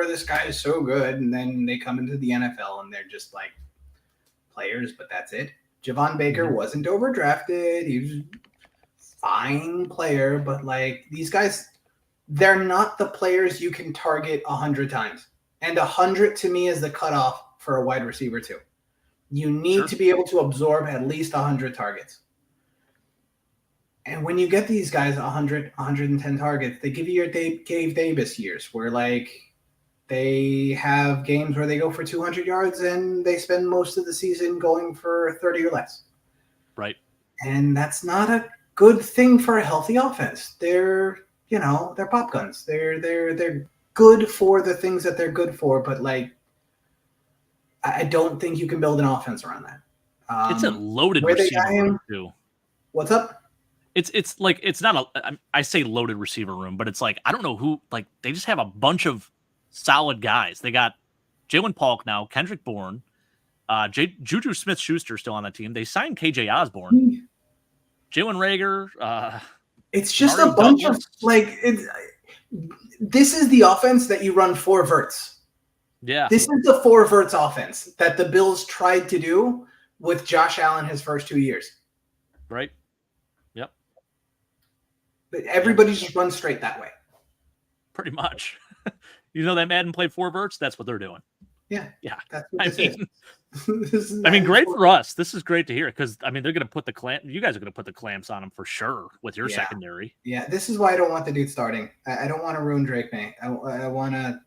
this guy is so good. And then they come into the NFL and they're just like players, but that's it. Javon Baker wasn't overdrafted. He was a fine player, but like these guys, they're not the players you can target 100 times. And 100 to me is the cutoff for a wide receiver too. You need to be able to absorb at least 100 targets. And when you get these guys 100, 110 targets, they give you your Dave Davis years where like they have games where they go for 200 yards and they spend most of the season going for 30 or less. Right. And that's not a good thing for a healthy offense. They're pop guns. They're good for the things that they're good for, but like I don't think you can build an offense around that. It's a loaded receiver room too. What's up? It's like it's not I say loaded receiver room, but it's like I don't know who, like they just have a bunch of solid guys. They got Jalen Polk now, Kendrick Bourne, Juju Smith-Schuster still on the team. They signed KJ Osborne, Jalen Reagor. It's just Mario a bunch Douglas. of like this is the offense that you run 4 verts. Yeah. This is the 4 verts offense that the Bills tried to do with Josh Allen his first 2 years. Right. Yep. But everybody just runs straight that way. Pretty much. You know that Madden played 4 verts? That's what they're doing. Yeah. Yeah. That's what this is. I mean, great for us. This is great to hear because I mean they're going to put you guys are going to put the clamps on them for sure with your secondary. Yeah, this is why I don't want the dude starting. I don't want to ruin Drake May. I want to,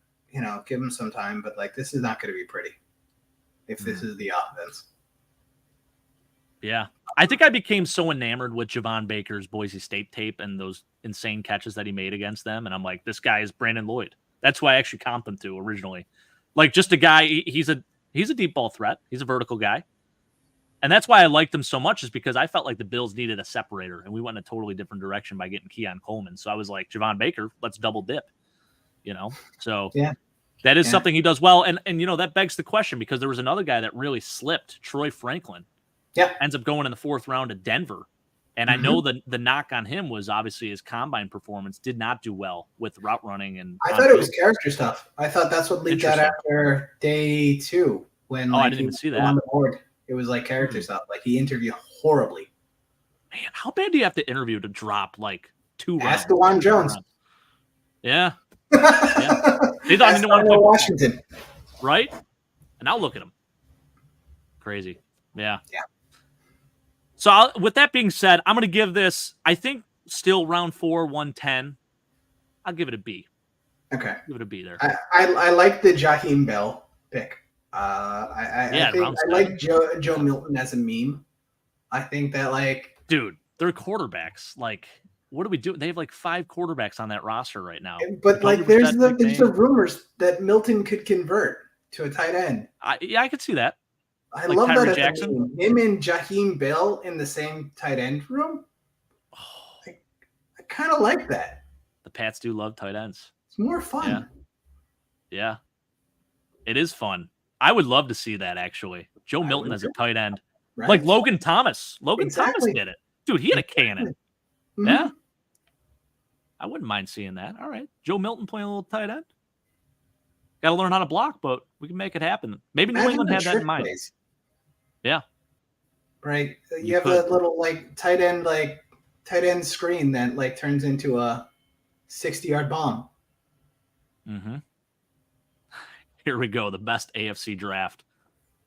give him some time, but like this is not going to be pretty if this is the offense. Yeah. I think I became so enamored with Javon Baker's Boise State tape and those insane catches that he made against them. And I'm like, this guy is Brandon Lloyd. That's why I actually comped him to originally. Like just a guy, he's a deep ball threat. He's a vertical guy. And that's why I liked him so much is because I felt like the Bills needed a separator and we went in a totally different direction by getting Keon Coleman. So I was like, Javon Baker, let's double dip, So that is something he does well. And that begs the question because there was another guy that really slipped, Troy Franklin. Yeah. Ends up going in the 4th round to Denver. And I know the knock on him was obviously his combine performance did not do well with route running. And I thought it was character stuff. I thought that's what leaked out after day 2 when I didn't even see that on the board. It was like character stuff. Like he interviewed horribly. Man, how bad do you have to interview to drop like 2 rounds? Ask DeJuan Jones. Yeah. They didn't want to play Washington. Right? And now look at him. Crazy. Yeah. Yeah. So with that being said, I'm going to give this, I think, still round 4, 110. I'll give it a B. Okay. Give it a B there. I like the Jaheim Bell pick. I think I like Joe Milton as a meme. I think that like, dude, they're quarterbacks. Like, what do we do? They have like 5 quarterbacks on that roster right now. But like, there's the rumors that Milton could convert to a tight end. I could see that. I like love Tyree that. Jackson. Him and Jaheim Bell in the same tight end room. I kind of like that. The Pats do love tight ends. It's more fun. Yeah. It is fun. I would love to see that actually. Joe Milton as a tight end. Right. Like Logan Thomas. Thomas did it. Dude, he had a cannon. Mm-hmm. Yeah. I wouldn't mind seeing that. All right. Joe Milton playing a little tight end. Got to learn how to block, but we can make it happen. Maybe New England had that in mind. Plays. Yeah. Right. You have a little like tight end screen that like turns into a 60-yard bomb. Mm-hmm. Here we go. The best AFC draft.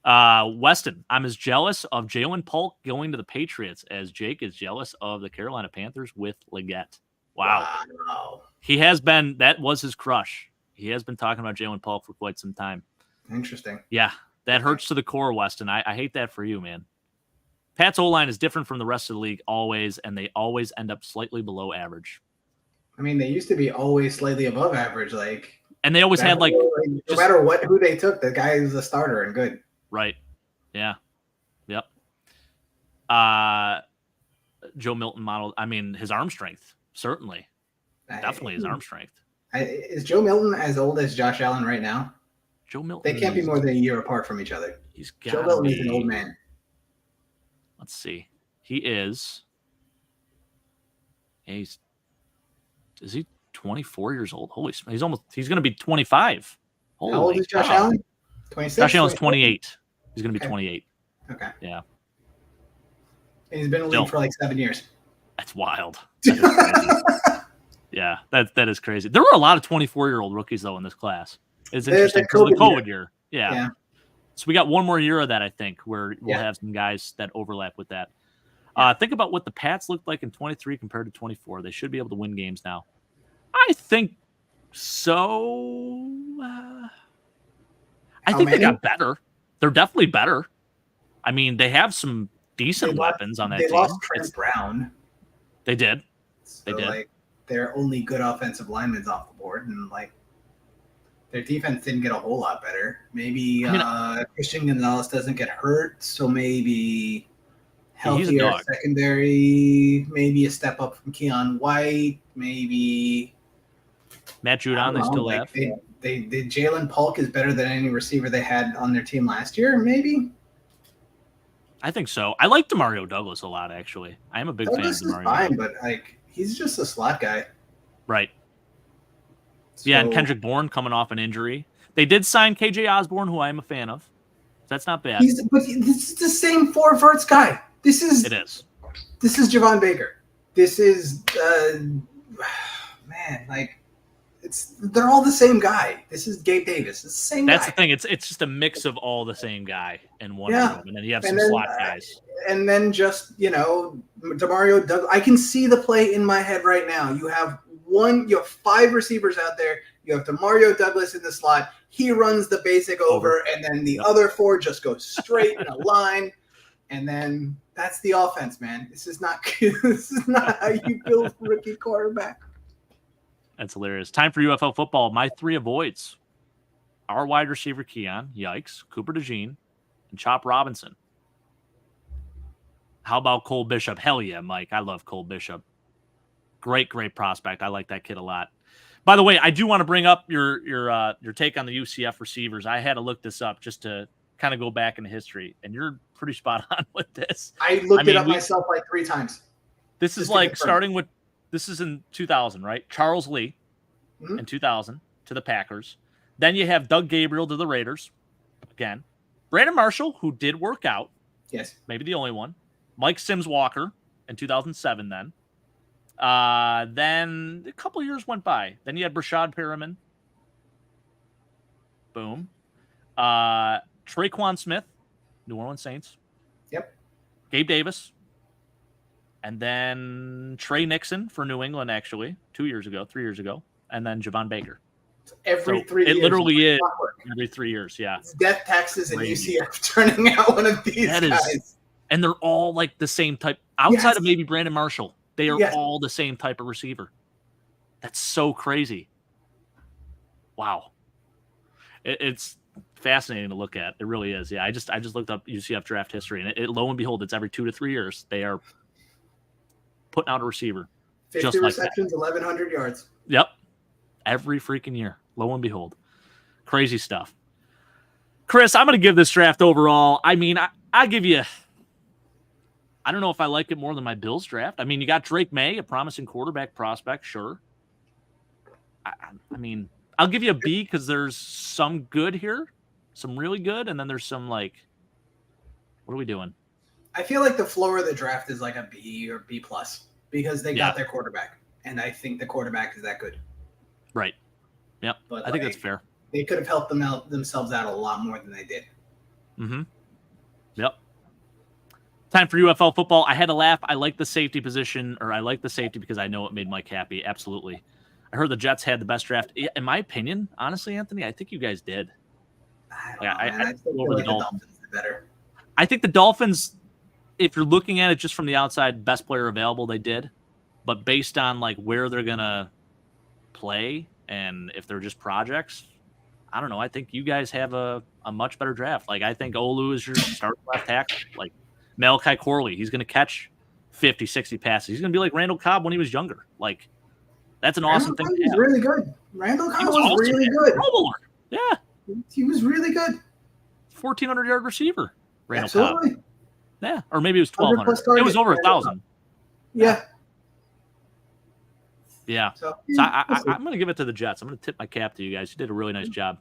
Weston, I'm as jealous of Jalen Polk going to the Patriots as Jake is jealous of the Carolina Panthers with Leggett. Wow. He has been, that was his crush. He has been talking about Jalen Polk for quite some time. Interesting. Yeah, that hurts to the core, Weston. I hate that for you, man. Pat's O-line is different from the rest of the league always, and they always end up slightly below average. I mean, they used to be always slightly above average, and they always had no matter who they took, the guy is a starter and good. Right. Yeah. Yep. Joe Milton modeled. I mean, his arm strength certainly, definitely his arm strength. Is Joe Milton as old as Josh Allen right now? Joe Milton. They can't be more than a year apart from each other. Joe Milton is an old man. Let's see. He is. Is he 24 years old? Holy smokes. He's going to be 25. Holy How old is Josh Allen? 26? Josh Allen's 28. He's going to be 28. Okay. Yeah. And he's been in the league for like 7 years. That's wild. That is crazy. Yeah, that is crazy. There were a lot of 24-year-old rookies, though, in this class. It's interesting because of the COVID year. Yeah. So we got one more year of that, I think, where we'll have some guys that overlap with that. Think about what the Pats looked like in 23 compared to 24. They should be able to win games now. I think so. I think they got better. They're definitely better. I mean, they have some decent weapons on that team. They lost Trent Brown. They did. They did. Like, they're only good offensive linemen off the board, and like their defense didn't get a whole lot better. Maybe Christian Gonzalez doesn't get hurt, so maybe healthier secondary. Maybe a step up from Keon White. Maybe Matt Judon. They still have. They Jalen Polk is better than any receiver they had on their team last year. Maybe. I think so. I like Demario Douglas a lot, actually. I am a big fan of Demario. Fine, but like he's just a slot guy. Right. So, yeah, and Kendrick Bourne coming off an injury. They did sign KJ Osborne, who I am a fan of. That's not bad. But this is the same Fort Verts guy. It is. This is Javon Baker. This is man, like they're all the same guy. This is Gabe Davis. It's the same That's guy. The thing. It's just a mix of all the same guy in one room, and then you have some slot guys. And then just, Demario Douglas. I can see the play in my head right now. You have 5 receivers out there. You have Demario Douglas in the slot. He runs the basic over, and then the other 4 just go straight in a line. And then that's the offense, man. This is not how you build rookie quarterback. That's hilarious. Time for UFL football. My 3 avoids. Our wide receiver, Keon. Yikes. Cooper DeJean. And Chop Robinson. How about Cole Bishop? Hell yeah, Mike. I love Cole Bishop. Great prospect. I like that kid a lot. By the way, I do want to bring up your take on the UCF receivers. I had to look this up just to kind of go back into history, and you're pretty spot on with this. I looked it up myself like 3 times. This is like starting with this is in 2000, right? Charles Lee in 2000 to the Packers. Then you have Doug Gabriel to the Raiders. Again, Brandon Marshall, who did work out. Yes. Maybe the only one. Mike Sims Walker in 2007 then. Then a couple years went by. Then you had Brashad Perriman. Boom. Traquan Smith, New Orleans Saints. Yep. Gabe Davis. And then Trey Nixon for New England, actually, 3 years ago. And then Javon Baker. Every 3 years. It literally is every 3 years, yeah. It's death taxes and UCF turning out one of these guys. And they're all like the same type. Outside of maybe Brandon Marshall, they are all the same type of receiver. That's so crazy. Wow. It's fascinating to look at. It really is. Yeah, I just looked up UCF draft history, and lo and behold, it's every 2 to 3 years they are putting out a receiver. 50 just receptions, like 1,100 yards. Yep. Every freaking year. Lo and behold. Crazy stuff. Chris, I'm going to give this draft overall. I mean, I give you... I don't know if I like it more than my Bills draft. I mean, you got Drake May, a promising quarterback prospect, sure. I mean, I'll give you a B because there's some good here, some really good, and then there's some like, what are we doing? I feel like the floor of the draft is like a B or B plus because they got their quarterback, and I think the quarterback is that good. Right. Yep. But I think that's fair. They could have helped themselves out a lot more than they did. Mm-hmm. Yep. Time for UFL football. I had to laugh. I like the safety position, or I like the safety because I know it made Mike happy. Absolutely. I heard the Jets had the best draft. In my opinion, honestly, Anthony, I think you guys did. I think the Dolphins did better. I think the Dolphins, if you're looking at it just from the outside, best player available, they did. But based on like where they're gonna play and if they're just projects, I don't know. I think you guys have a much better draft. Like I think Olu is your starting left tackle. Like Malachi Corley, he's going to catch 50, 60 passes. He's going to be like Randall Cobb when he was younger. Like, that's an awesome thing. He was really good. Randall Cobb was really good. Yeah. He was really good. 1,400-yard receiver, Randall Absolutely. Cobb. Yeah, or maybe it was 1,200. It was over 1,000. Yeah. Yeah. So I'm going to give it to the Jets. I'm going to tip my cap to you guys. You did a really nice job.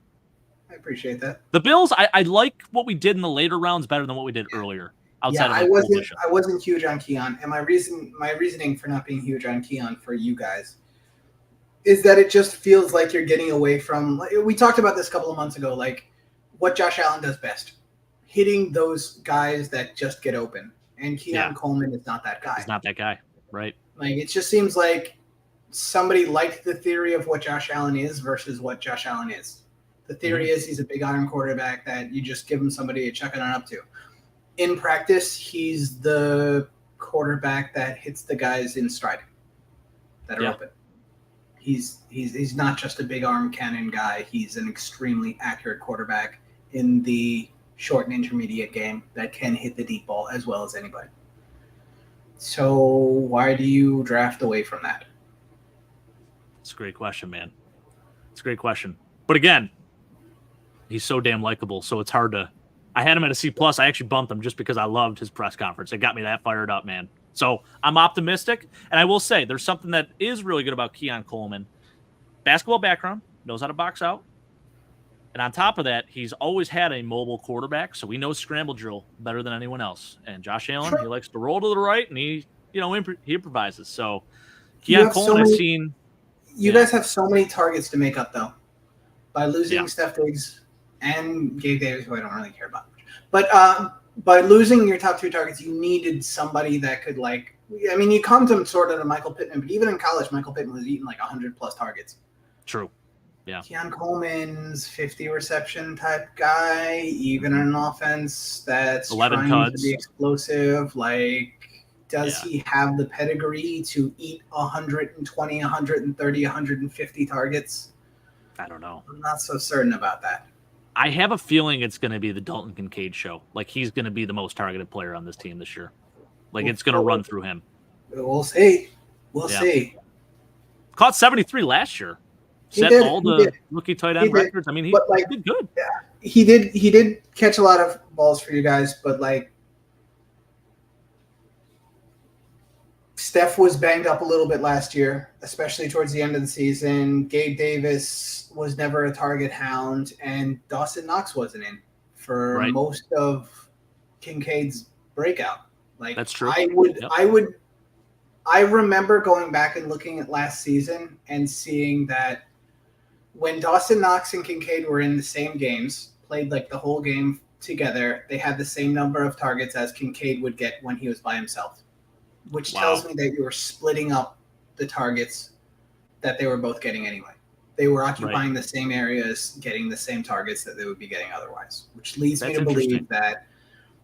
I appreciate that. The Bills, I like what we did in the later rounds better than what we did earlier. I wasn't huge on Keon, and my reasoning for not being huge on Keon for you guys is that it just feels like you're getting away from. Like, we talked about this a couple of months ago, like what Josh Allen does best: hitting those guys that just get open. And Keon Coleman is not that guy. He's not that guy, right? Like, it just seems like somebody liked the theory of what Josh Allen is versus what Josh Allen is. The theory is he's a big arm quarterback that you just give him somebody to chuck it on up to. In practice, he's the quarterback that hits the guys in stride that are open. He's not just a big arm cannon guy. He's an extremely accurate quarterback in the short and intermediate game that can hit the deep ball as well as anybody. So why do you draft away from that? It's a great question, man. It's a great question. But again, he's so damn likable, so it's hard to. I had him at a C+. I actually bumped him just because I loved his press conference. It got me that fired up, man. So I'm optimistic, and I will say there's something that is really good about Keon Coleman. Basketball background, knows how to box out, and on top of that, he's always had a mobile quarterback, so he knows scramble drill better than anyone else. And Josh Allen, he likes to roll to the right, and he improvises. So Keon Coleman, I've seen. You guys have so many targets to make up, though, by losing Steph Diggs and Gabe Davis, who I don't really care about. But by losing your top two targets, you needed somebody that could, like, I mean, you come to sort of to Michael Pittman, but even in college, Michael Pittman was eating like 100-plus targets. True. Yeah. Keon Coleman's 50 reception type guy, even in an offense that's 11 trying cuts. to be explosive. Like, does he have the pedigree to eat 120, 130, 150 targets? I don't know. I'm not so certain about that. I have a feeling it's going to be the Dalton Kincaid show. Like, he's going to be the most targeted player on this team this year. Like, it's going to run through him. We'll see. We'll see. Caught 73 last year. Set all the rookie tight end records. I mean, he did good. Yeah, he did catch a lot of balls for you guys, but, like, Steph was banged up a little bit last year, especially towards the end of the season. Gabe Davis was never a target hound, and Dawson Knox wasn't in for most of Kincaid's breakout. Like, that's true. I remember going back and looking at last season and seeing that when Dawson Knox and Kincaid were in the same games, played like the whole game together, they had the same number of targets as Kincaid would get when he was by himself. Which tells me that you were splitting up the targets that they were both getting anyway. They were occupying the same areas, getting the same targets that they would be getting otherwise, which leads me to believe that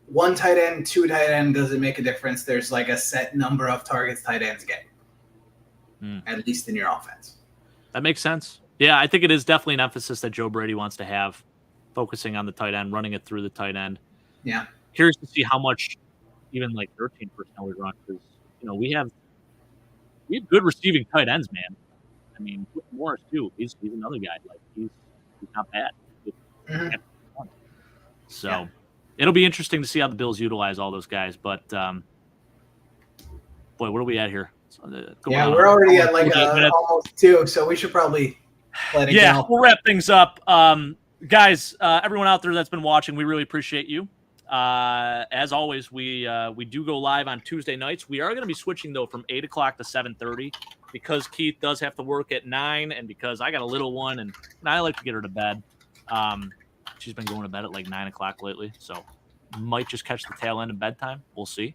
one tight end, two tight end doesn't make a difference. There's like a set number of targets tight ends get, at least in your offense. That makes sense. Yeah, I think it is definitely an emphasis that Joe Brady wants to have, focusing on the tight end, running it through the tight end. Yeah. Curious to see how much even like 13 personnel we run, because we have good receiving tight ends, man. I mean, Morris too. He's another guy. Like he's not bad. So it'll be interesting to see how the Bills utilize all those guys. But boy, what are we at here? We're already at like almost 2, so we should probably let it go. Yeah, we'll wrap things up, guys. Everyone out there that's been watching, we really appreciate you. As always, we do go live on Tuesday nights. We are going to be switching though from 8 o'clock to 7:30 because Keith does have to work at 9, and because I got a little one and I like to get her to bed. She's been going to bed at like 9 o'clock lately, so might just catch the tail end of bedtime. We'll see.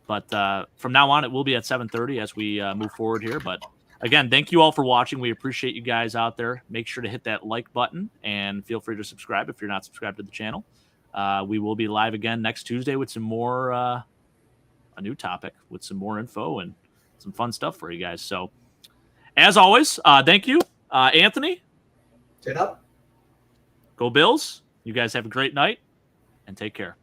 But from now on, it will be at 7:30 as we move forward here. But again, thank you all for watching. We appreciate you guys out there. Make sure to hit that like button and feel free to subscribe if you're not subscribed to the channel. We will be live again next Tuesday with some more, a new topic with some more info and some fun stuff for you guys. So, as always, thank you, Anthony. Sit up. Go Bills. You guys have a great night and take care.